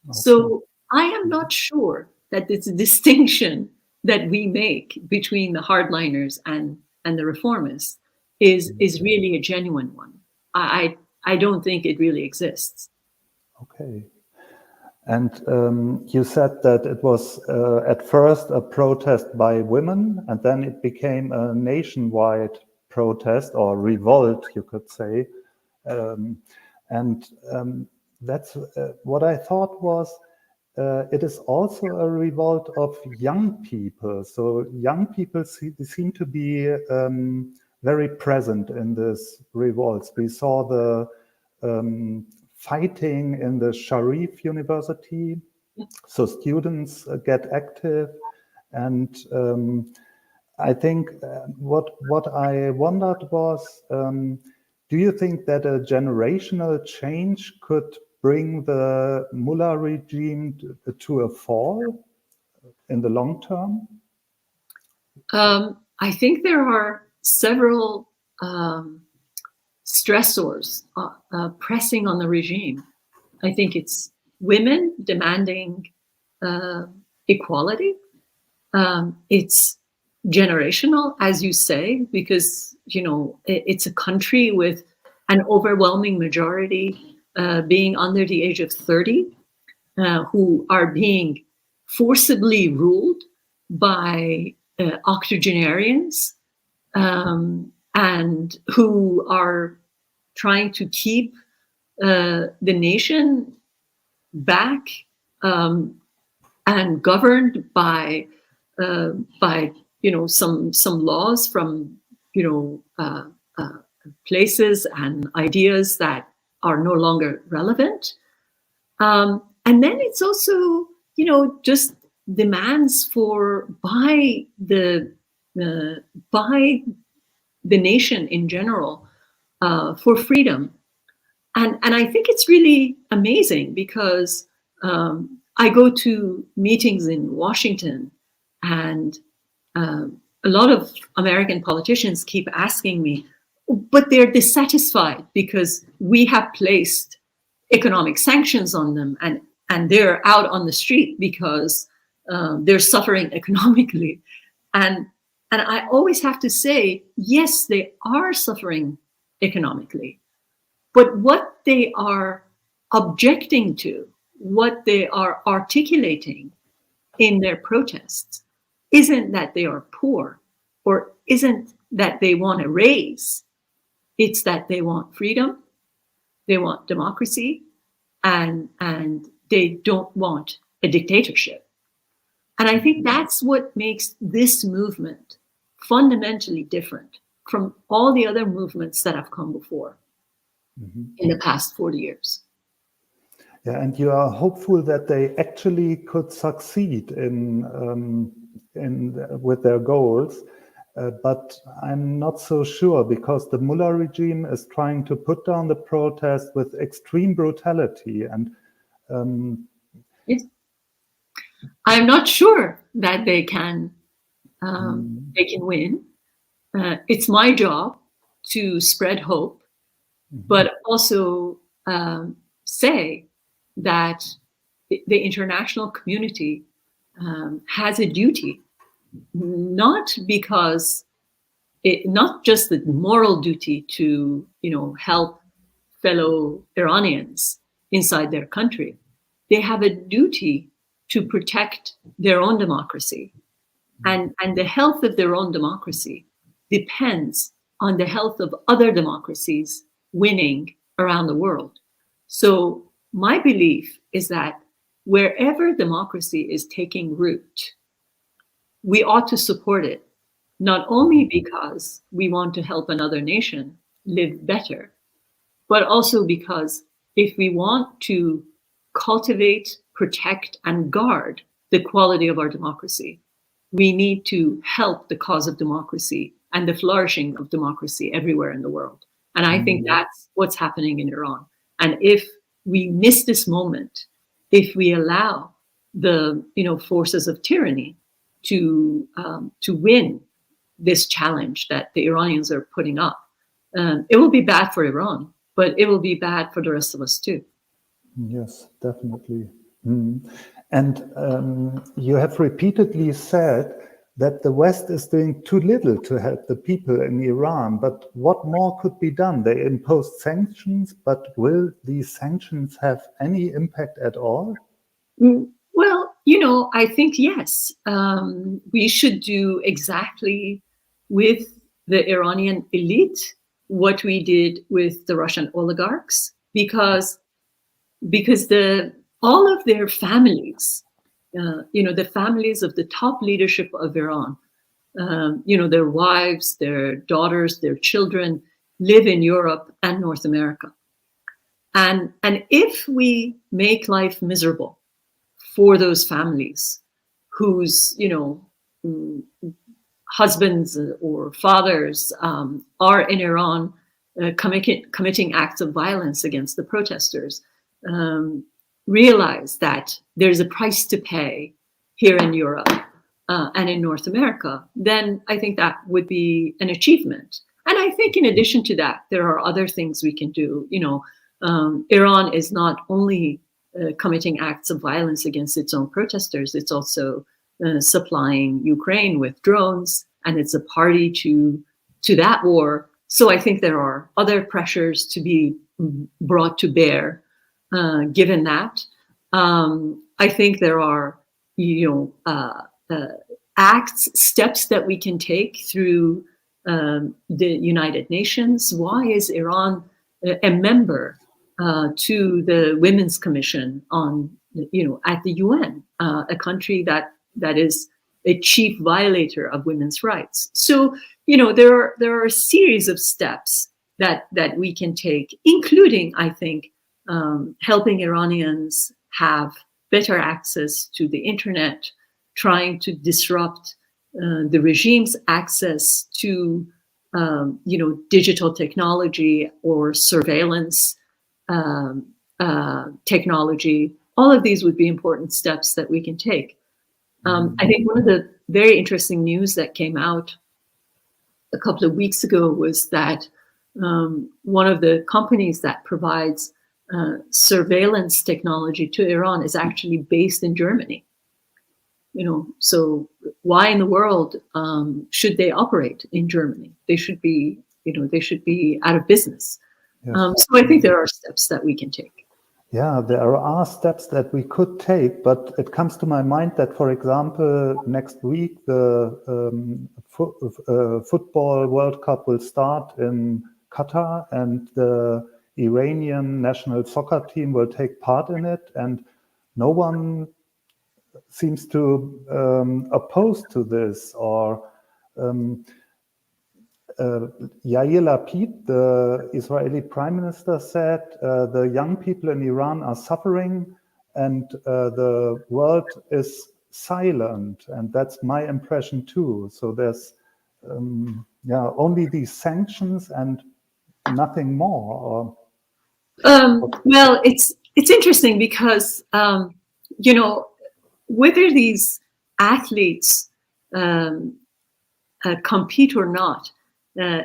Okay. So I am not sure that this distinction that we make between the hardliners and the reformists is really a genuine one. I don't think it really exists. Okay. And you said that it was at first a protest by women, and then it became a nationwide protest or revolt, you could say. That's what I thought was, it is also a revolt of young people. So young people seem to be very present in this revolts. We saw the fighting in the Sharif University, so students get active, and I think what I wondered was, do you think that a generational change could bring the Mullah regime to a fall in the long term? I think there are several stressors pressing on the regime. I think it's women demanding equality. It's generational, as you say, because it's a country with an overwhelming majority being under the age of 30, who are being forcibly ruled by octogenarians, and who are trying to keep the nation back and governed by some laws from places and ideas that are no longer relevant, and then it's also just demands by the nation in general for freedom, and I think it's really amazing because I go to meetings in Washington, and a lot of American politicians keep asking me, but they're dissatisfied because we have placed economic sanctions on them, and they're out on the street because they're suffering economically. And I always have to say, yes, they are suffering economically, but what they are objecting to, what they are articulating in their protests, isn't that they are poor, or isn't that they want a raise. It's that they want freedom, they want democracy, and they don't want a dictatorship. And I think that's what makes this movement fundamentally different from all the other movements that have come before in the past 40 years. Yeah, and you are hopeful that they actually could succeed with their goals, but I'm not so sure, because the Mullah regime is trying to put down the protest with extreme brutality, and yes. I'm not sure that they can win. It's my job to spread hope, but also say that the international community has a duty, not just the moral duty to help fellow Iranians inside their country. They have a duty to protect their own democracy, and the health of their own democracy depends on the health of other democracies winning around the world. So my belief is that wherever democracy is taking root, we ought to support it, not only because we want to help another nation live better, but also because if we want to cultivate, protect, and guard the quality of our democracy, we need to help the cause of democracy and the flourishing of democracy everywhere in the world. And I think that's what's happening in Iran. And if we miss this moment, if we allow the forces of tyranny to win this challenge that the Iranians are putting up. It will be bad for Iran, but it will be bad for the rest of us too. Yes, definitely. And you have repeatedly said that the West is doing too little to help the people in Iran, but what more could be done? They imposed sanctions, but will these sanctions have any impact at all? Well, I think yes. We should do exactly with the Iranian elite what we did with the Russian oligarchs, because all of their families, the families of the top leadership of Iran, their wives, their daughters, their children live in Europe and North America. And if we make life miserable for those families whose, husbands or fathers are in Iran committing acts of violence against the protesters, realize that there's a price to pay here in Europe and in North America, then I think that would be an achievement. And I think in addition to that, there are other things we can do. Iran is not only committing acts of violence against its own protesters, it's also supplying Ukraine with drones, and it's a party to that war. So I think there are other pressures to be brought to bear. Given that, I think there are, steps that we can take through the United Nations. Why is Iran a member to the Women's Commission at the UN, a country that is a chief violator of women's rights? So, there are a series of steps that we can take, including, I think, helping Iranians have better access to the internet, trying to disrupt the regime's access to, digital technology or surveillance technology. All of these would be important steps that we can take. I think one of the very interesting news that came out a couple of weeks ago was that one of the companies that provides surveillance technology to Iran is actually based in Germany. So why in the world should they operate in Germany? They should be out of business. Yes. So I think there are steps that we can take. Yeah, there are steps that we could take, but it comes to my mind that, for example, next week the football World Cup will start in Qatar, and the Iranian national soccer team will take part in it, and no one seems to oppose to this. Or Yair Lapid, the Israeli prime minister, said the young people in Iran are suffering and the world is silent, and that's my impression too. So there's only these sanctions and nothing more. Well, it's interesting because whether these athletes compete or not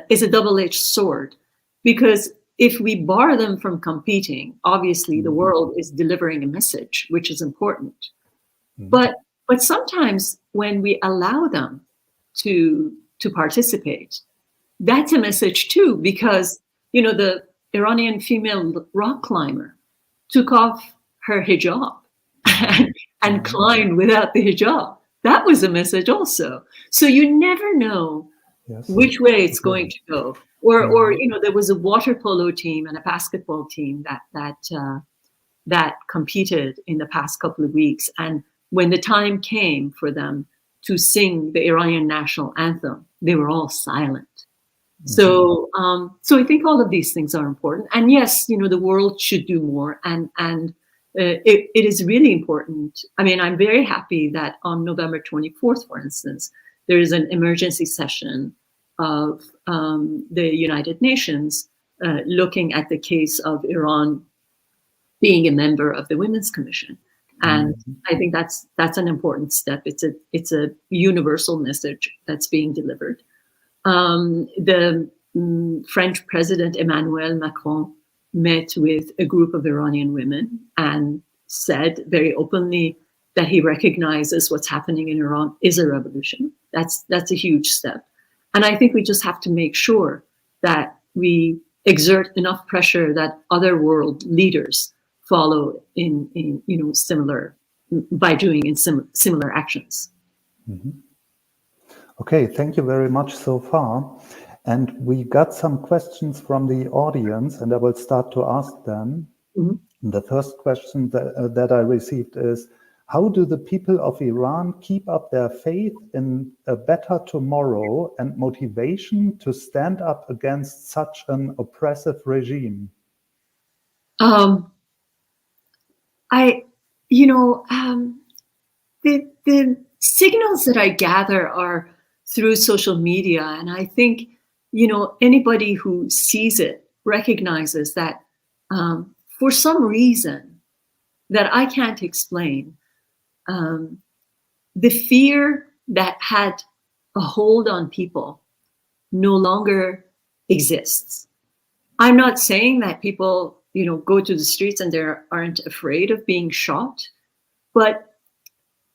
is a double-edged sword, because if we bar them from competing, obviously the world is delivering a message, which is important. But sometimes when we allow them to participate, that's a message too, because the Iranian female rock climber took off her hijab and climbed without the hijab. That was a message also. So you never know which way it's going to go. Or there was a water polo team and a basketball team that competed in the past couple of weeks. And when the time came for them to sing the Iranian national anthem, they were all silent. So I think all of these things are important. And yes, the world should do more. And it is really important. I mean, I'm very happy that on November 24th, for instance, there is an emergency session of the United Nations looking at the case of Iran being a member of the Women's Commission. And I think that's an important step. It's a universal message that's being delivered. The French President Emmanuel Macron met with a group of Iranian women and said very openly that he recognizes what's happening in Iran is a revolution. That's a huge step. And I think we just have to make sure that we exert enough pressure that other world leaders follow in similar, by doing in similar actions. Mm-hmm. Okay, thank you very much so far. And we got some questions from the audience, and I will start to ask them. Mm-hmm. The first question that I received is, how do the people of Iran keep up their faith in a better tomorrow and motivation to stand up against such an oppressive regime? The signals that I gather are through social media, and I think anybody who sees it recognizes that for some reason that I can't explain, the fear that had a hold on people no longer exists. I'm not saying that people, go to the streets and they aren't afraid of being shot, but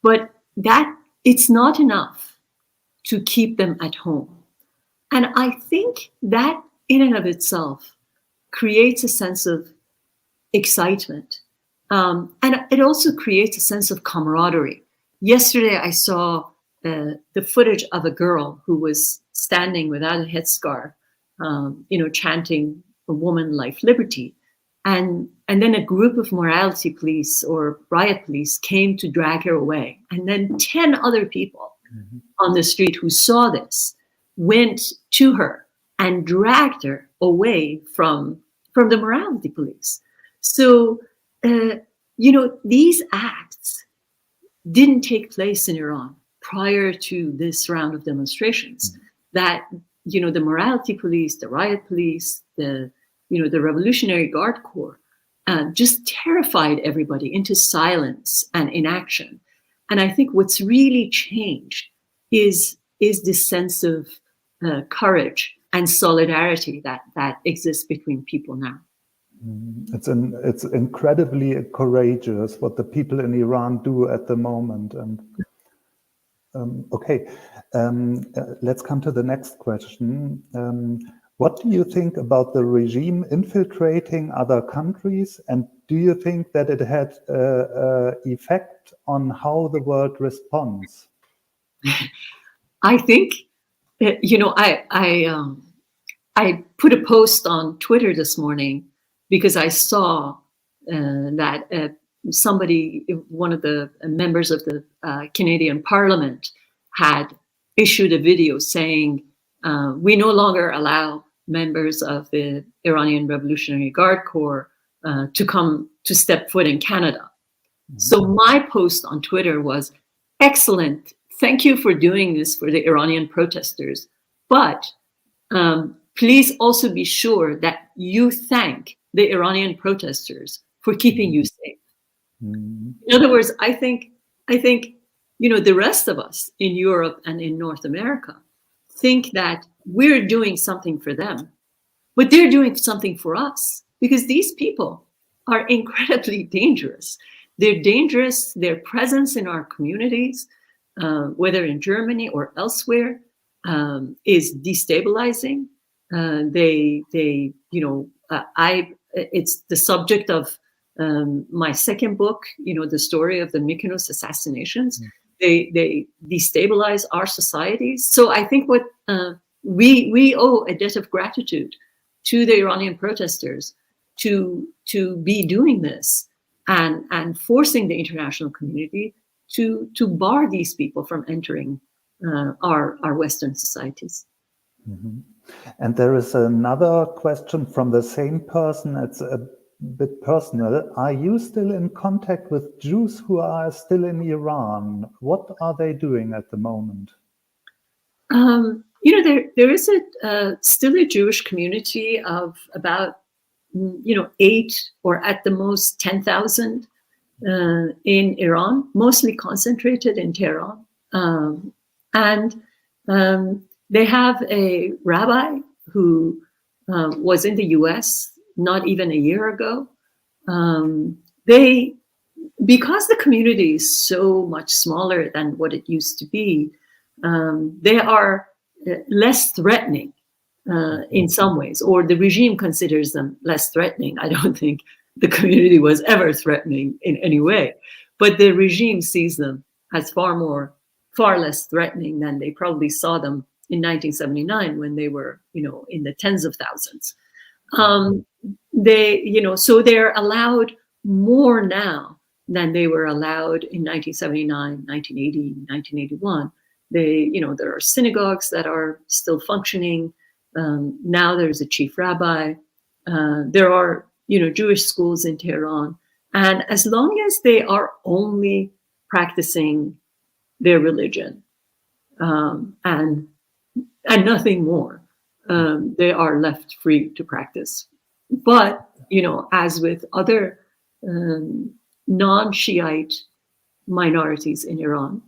that it's not enough to keep them at home. And I think that in and of itself creates a sense of excitement. And it also creates a sense of camaraderie. Yesterday, I saw the footage of a girl who was standing without a headscarf, chanting "A woman, life, liberty." And then a group of morality police or riot police came to drag her away. And then 10 other people on the street who saw this went to her and dragged her away from the morality police. So, these acts didn't take place in Iran prior to this round of demonstrations. That, the morality police, the riot police, the Revolutionary Guard Corps just terrified everybody into silence and inaction. And I think what's really changed is this sense of courage and solidarity that exists between people now. It's incredibly courageous what the people in Iran do at the moment. And let's come to the next question. What do you think about the regime infiltrating other countries, and do you think that it had an effect on how the world responds? I think, I put a post on Twitter this morning because I saw that somebody, one of the members of the Canadian Parliament, had issued a video saying, we no longer allow members of the Iranian Revolutionary Guard Corps to step foot in Canada. Mm-hmm. So my post on Twitter was, excellent, thank you for doing this for the Iranian protesters, but please also be sure that you thank the Iranian protesters for keeping you safe. Mm-hmm. In other words, I think, the rest of us in Europe and in North America think that we're doing something for them, but they're doing something for us, because these people are incredibly dangerous. They're dangerous. Their presence in our communities, whether in Germany or elsewhere, is destabilizing. It's the subject of my second book, the story of the Mykonos assassinations. They destabilize our societies. So I think what we owe a debt of gratitude to the Iranian protesters to be doing this and forcing the international community to bar these people from entering our Western societies. Mm-hmm. And there is another question from the same person. It's a bit personal. Are you still in contact with Jews who are still in Iran? What are they doing at the moment? There is still a Jewish community of about 8 or at the most 10,000 in Iran, mostly concentrated in Tehran. They have a rabbi who was in the US not even a year ago. Because the community is so much smaller than what it used to be, they are less threatening in some ways, or the regime considers them less threatening. I don't think the community was ever threatening in any way, but the regime sees them as far less threatening than they probably saw them in 1979 when they were, in the tens of thousands. So they're allowed more now than they were allowed in 1979, 1980, 1981. There are synagogues that are still functioning. Now there's a chief rabbi. There are, Jewish schools in Tehran. And as long as they are only practicing their religion and nothing more, they are left free to practice. But, as with other non-Shiite minorities in Iran,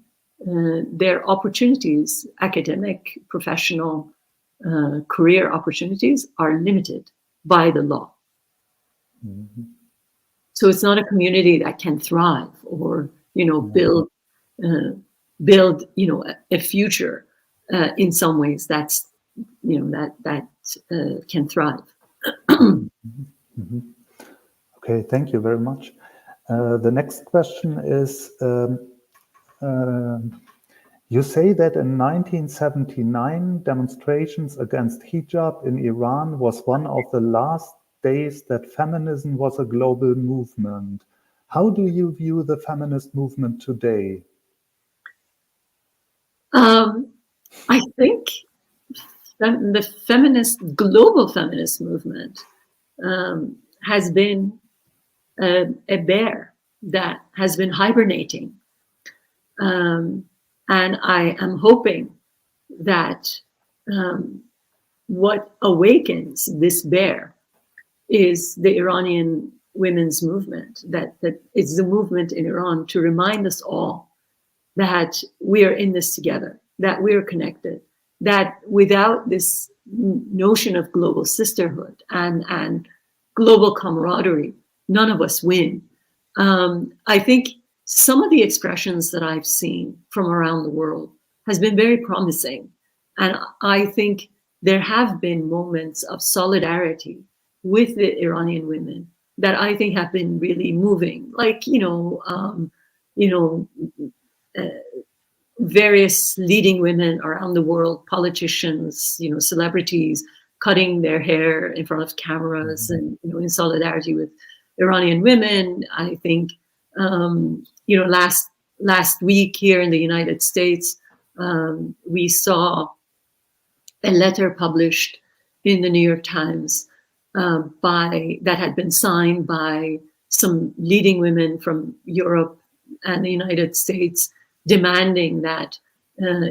their opportunities, academic, professional, career opportunities are limited by the law. Mm-hmm. So it's not a community that can thrive or, build, a future in some ways that's, that can thrive. Mm-hmm. Okay, thank you very much. The next question is, you say that in 1979, demonstrations against hijab in Iran was one of the last days that feminism was a global movement. How do you view the feminist movement today? I think the global feminist movement has been a bear that has been hibernating. And I am hoping that what awakens this bear is the Iranian women's movement, that it's the movement in Iran to remind us all that we are in this together, that we are connected, that without this notion of global sisterhood and global camaraderie, none of us win. I think some of the expressions that I've seen from around the world has been very promising. And I think there have been moments of solidarity with the Iranian women that I think have been really moving, like, various leading women around the world, politicians, celebrities, cutting their hair in front of cameras and, in solidarity with Iranian women. I think, last week here in the United States, we saw a letter published in the New York Times that had been signed by some leading women from Europe and the United States, demanding that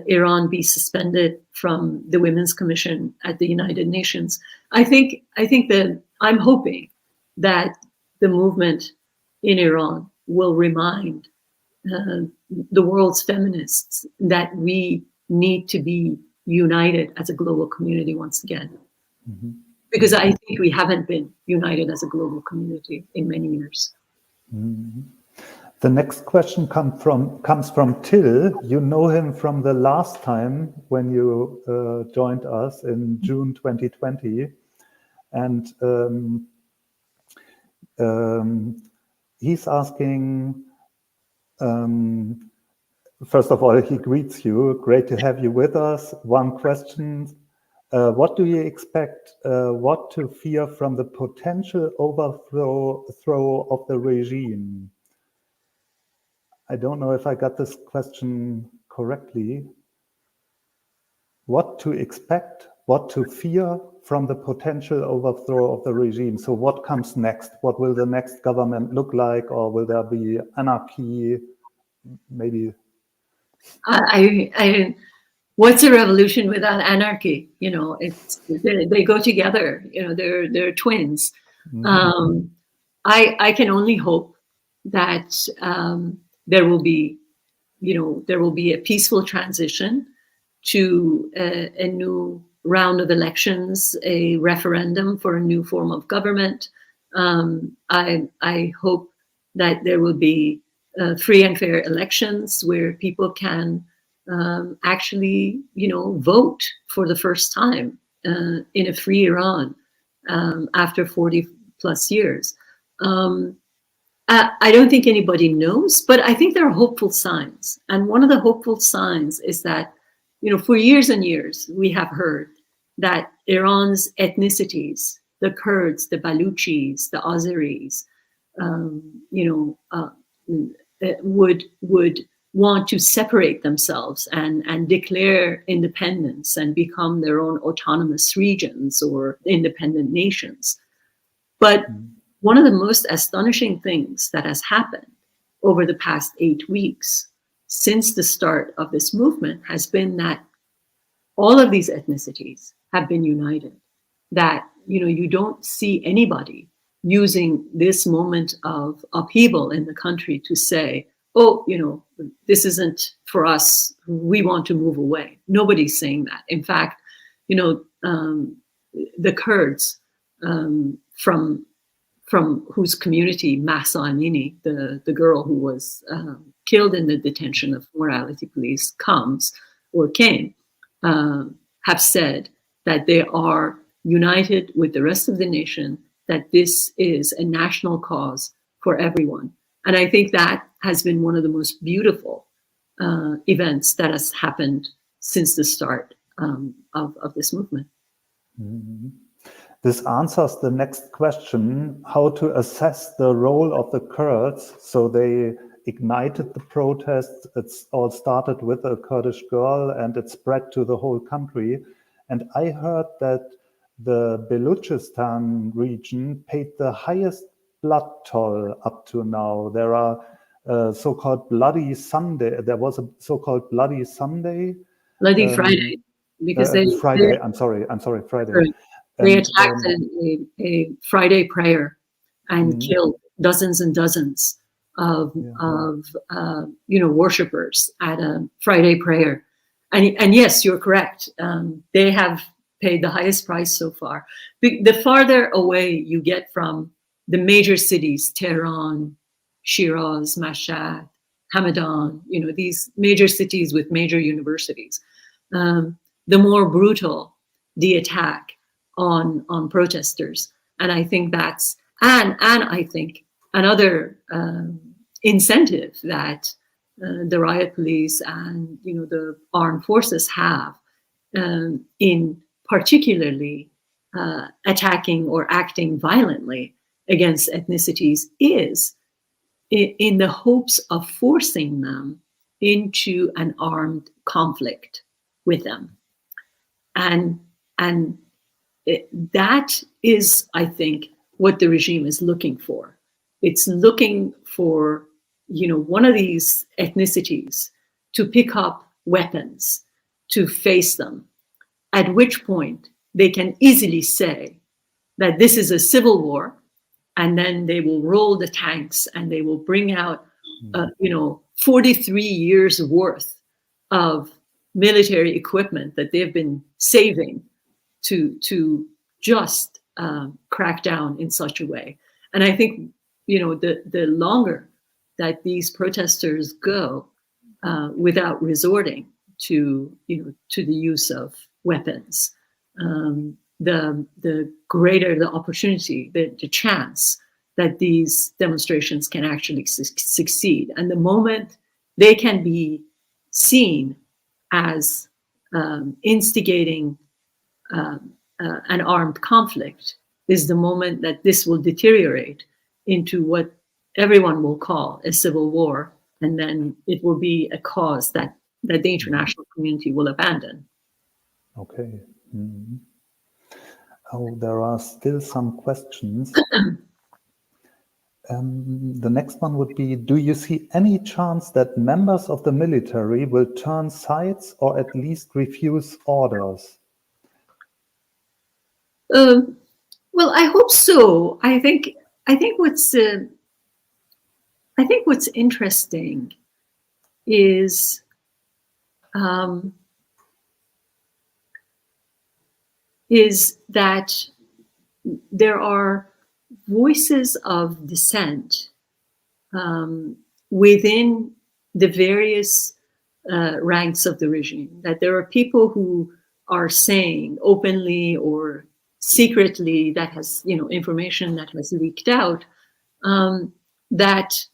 Iran be suspended from the Women's Commission at the United Nations. I think that I'm hoping that the movement in Iran will remind the world's feminists that we need to be united as a global community once again. Mm-hmm. Because I think we haven't been united as a global community in many years. Mm-hmm. The next question comes from Till. You know him from the last time when you joined us in June 2020. And he's asking, first of all, he greets you. Great to have you with us. One question. What do you expect, what to fear from the potential overthrow of the regime? I don't know if I got this question correctly. What to expect, what to fear from the potential overthrow of the regime? So what comes next? What will the next government look like? Or will there be anarchy? Maybe. What's a revolution without anarchy? They go together. They're twins. Mm-hmm. I can only hope that there will be a peaceful transition, to a new round of elections, a referendum for a new form of government. I hope that there will be free and fair elections where people can actually, vote for the first time in a free Iran after 40 plus years. I don't think anybody knows, but I think there are hopeful signs. And one of the hopeful signs is that, for years and years, we have heard that Iran's ethnicities, the Kurds, the Baluchis, the Azeris, would want to separate themselves and declare independence and become their own autonomous regions or independent nations. But one of the most astonishing things that has happened over the past 8 weeks since the start of this movement has been that all of these ethnicities have been united, that, you don't see anybody using this moment of upheaval in the country to say, oh, this isn't for us, we want to move away. Nobody's saying that. In fact, the Kurds from whose community Mahsa Amini, the girl who was killed in the detention of morality police, came, have said that they are united with the rest of the nation, that this is a national cause for everyone. And I think that has been one of the most beautiful events that has happened since the start of this movement. Mm-hmm. This answers the next question, how to assess the role of the Kurds. So they ignited the protests. It's all started with a Kurdish girl and it spread to the whole country. And I heard that the Baluchistan region paid the highest blood toll up to now. There are so-called Bloody Sunday. There was a so-called Bloody Sunday. Bloody Friday. Because Friday. I'm sorry, Friday. Right. They attacked a Friday prayer and killed dozens and dozens of worshippers at a Friday prayer. And yes, you're correct. They have paid the highest price so far. The farther away you get from the major cities, Tehran, Shiraz, Mashhad, Hamadan, these major cities with major universities, the more brutal the attack on protesters. And I think that's, and I think another incentive that the riot police and, the armed forces have in particularly attacking or acting violently against ethnicities is in the hopes of forcing them into an armed conflict with them. And that is, I think, what the regime is looking for. It's looking for, one of these ethnicities to pick up weapons, to face them, at which point they can easily say that this is a civil war, and then they will roll the tanks and they will bring out, 43 years worth of military equipment that they've been saving to just crack down in such a way. And I think, the longer that these protesters go without resorting to the use of weapons, the greater the opportunity, the chance that these demonstrations can actually succeed. And the moment they can be seen as instigating an armed conflict is the moment that this will deteriorate into what everyone will call a civil war, and then it will be a cause that the international community will abandon. Okay. Mm-hmm. Oh, there are still some questions. The next one would be, do you see any chance that members of the military will turn sides or at least refuse orders? Well, I hope so. I think what's interesting is is that there are voices of dissent within the various ranks of the regime, that there are people who are saying openly or secretly, that has, information that has leaked out, that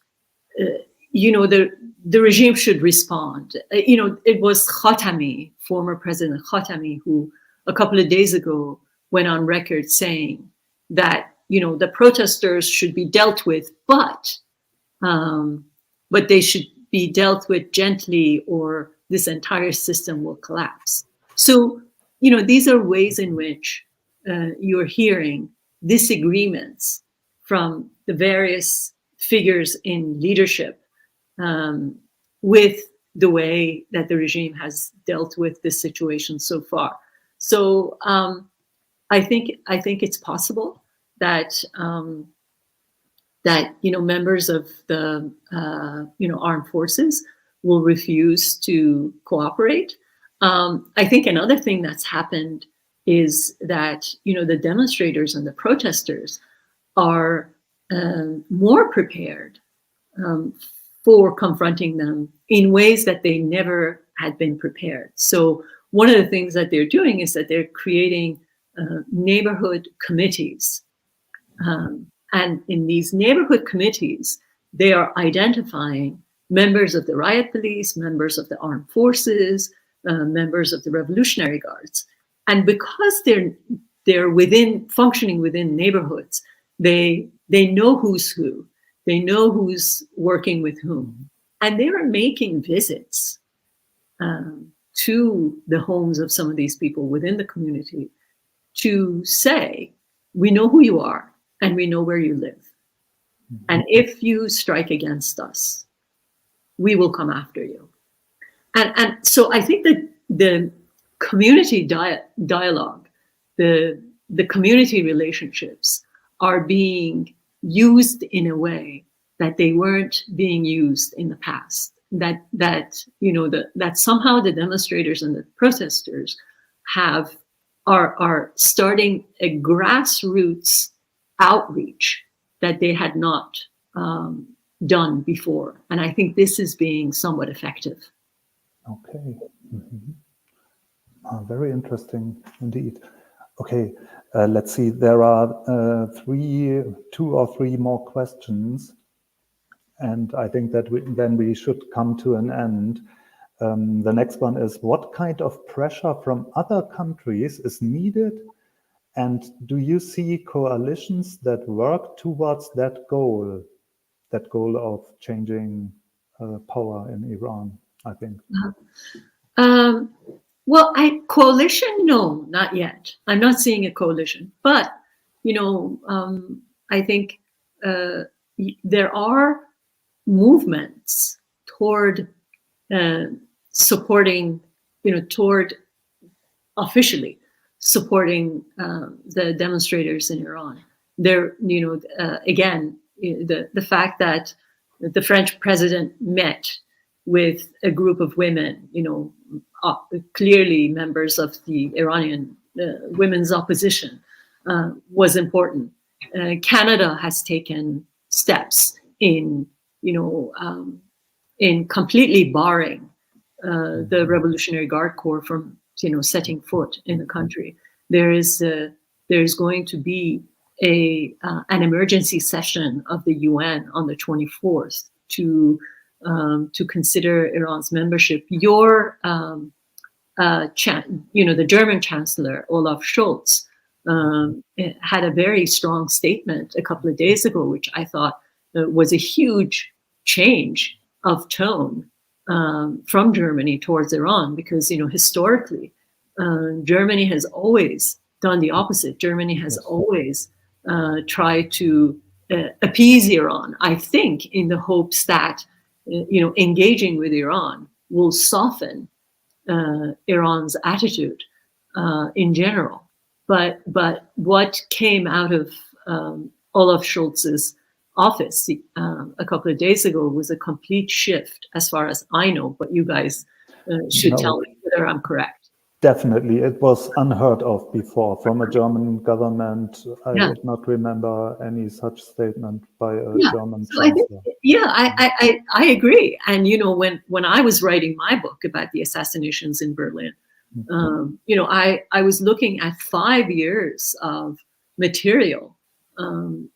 the regime should respond. It was Khatami, former President Khatami, who a couple of days ago went on record saying that the protesters should be dealt with, but they should be dealt with gently, or this entire system will collapse. So these are ways in which you're hearing disagreements from the various figures in leadership with the way that the regime has dealt with this situation so far. So I think it's possible that members of the armed forces will refuse to cooperate. I think another thing that's happened is that the demonstrators and the protesters are more prepared for confronting them in ways that they never had been prepared. So one of the things that they're doing is that they're creating neighborhood committees. And in these neighborhood committees, they are identifying members of the riot police, members of the armed forces, members of the Revolutionary Guards. And because they're functioning within neighborhoods, they know who's who. They know who's working with whom. And they are making visits to the homes of some of these people within the community to say, we know who you are and we know where you live. And if you strike against us, we will come after you. And so I think that the community dialogue, the community relationships are being used in a way that they weren't being used in the past. That somehow the demonstrators and the protesters are starting a grassroots outreach that they had not done before. And I think this is being somewhat effective. Okay. Very interesting indeed. Okay, let's see. There are 2 or 3 more questions. And I think that then we should come to an end. The next one is, what kind of pressure from other countries is needed? And do you see coalitions that work towards that goal of changing power in Iran, I think? Well, coalition, no, not yet. I'm not seeing a coalition. But, I think there are movements toward supporting, toward officially supporting the demonstrators in Iran. There, again, the fact that the French president met with a group of women, clearly members of the Iranian women's opposition, was important. Canada has taken steps in completely barring the Revolutionary Guard Corps from, setting foot in the country. There's going to be an emergency session of the UN on the 24th to consider Iran's membership. The German Chancellor Olaf Scholz had a very strong statement a couple of days ago, which I thought was a huge change of tone from Germany towards Iran, because historically Germany has always done the opposite. Germany has always tried to appease Iran, I think, in the hopes that engaging with Iran will soften Iran's attitude in general. But what came out of Olaf Scholz's office a couple of days ago was a complete shift, as far as I know. But you guys should tell me whether I'm correct. Definitely, it was unheard of before from a German government. I would not remember any such statement by a German chancellor. I agree. And when I was writing my book about the assassinations in Berlin, I was looking at 5 years of material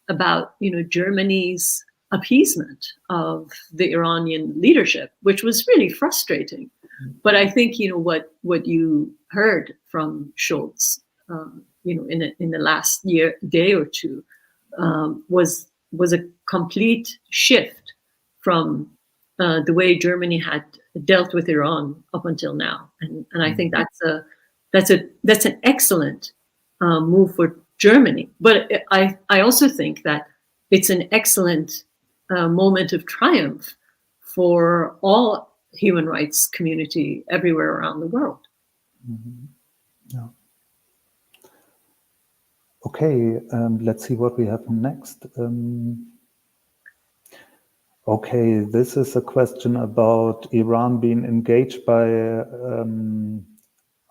about Germany's appeasement of the Iranian leadership, which was really frustrating. But I think what you heard from Scholz, in the last day or two, was a complete shift from the way Germany had dealt with Iran up until now, and I think that's an excellent move for Germany. But I also think that it's an excellent moment of triumph for all human rights community everywhere around the world. Mm-hmm. Yeah. Okay, let's see what we have next. Okay, this is a question about Iran being engaged by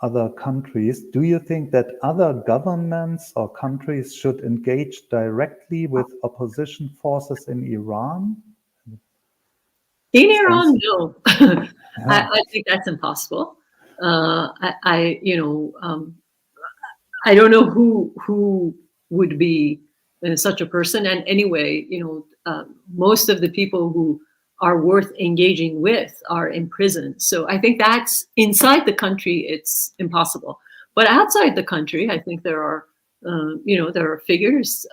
other countries. Do you think that other governments or countries should engage directly with opposition forces in Iran? In Iran, no. I think that's impossible. I don't know who would be such a person. And anyway, most of the people who are worth engaging with are in prison. So I think that's inside the country, it's impossible. But outside the country, I think there are figures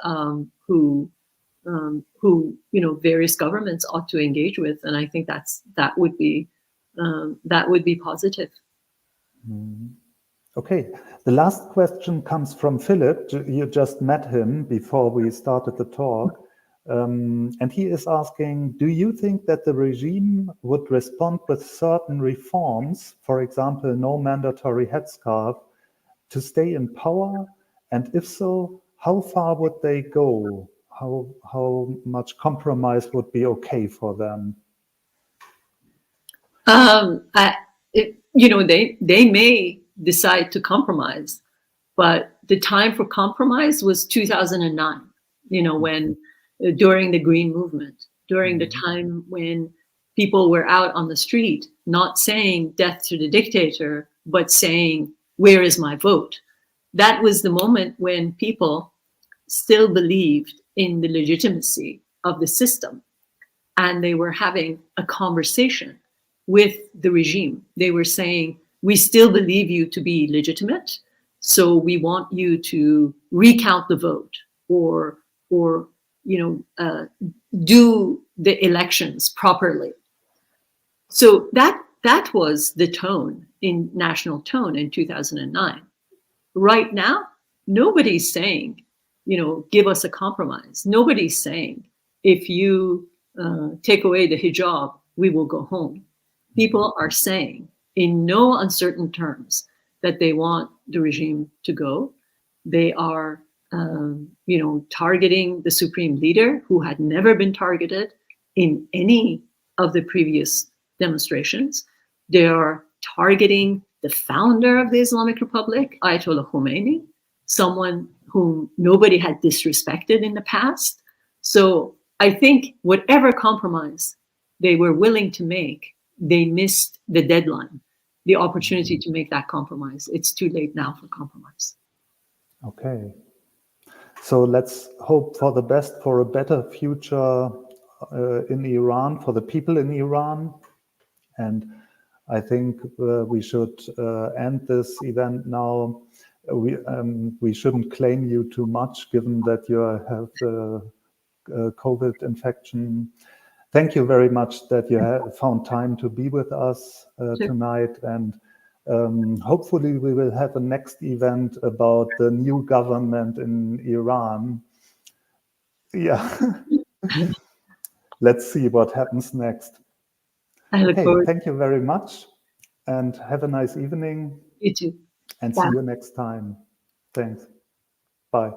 who various governments ought to engage with, and I think that would be positive. Okay, the last question comes from Philip. You just met him before we started the talk, and he is asking, do you think that the regime would respond with certain reforms, for example, no mandatory headscarf, to stay in power? And if so, how far would they go? How much compromise would be okay for them? They may decide to compromise, but the time for compromise was 2009. When during the Green Movement, during the time when people were out on the street, not saying death to the dictator, but saying, where is my vote? That was the moment when people still believed in the legitimacy of the system. And they were having a conversation with the regime. They were saying, we still believe you to be legitimate, so we want you to recount the vote or do the elections properly. So that was the tone, in national tone, in 2009. Right now, nobody's saying, give us a compromise. Nobody's saying, if you take away the hijab, we will go home. People are saying, in no uncertain terms, that they want the regime to go. They are, targeting the supreme leader, who had never been targeted in any of the previous demonstrations. They are targeting the founder of the Islamic Republic, Ayatollah Khomeini, someone whom nobody had disrespected in the past. So I think whatever compromise they were willing to make, they missed the deadline, the opportunity to make that compromise. It's too late now for compromise. Okay. So let's hope for the best, for a better future in Iran, for the people in Iran. And I think we should end this event now. We shouldn't claim you too much, given that you have the COVID infection. Thank you very much that you have found time to be with us tonight. And hopefully we will have a next event about the new government in Iran. Yeah. Let's see what happens next. Okay, thank you very much and have a nice evening. You too. And see you next time. Thanks. Bye.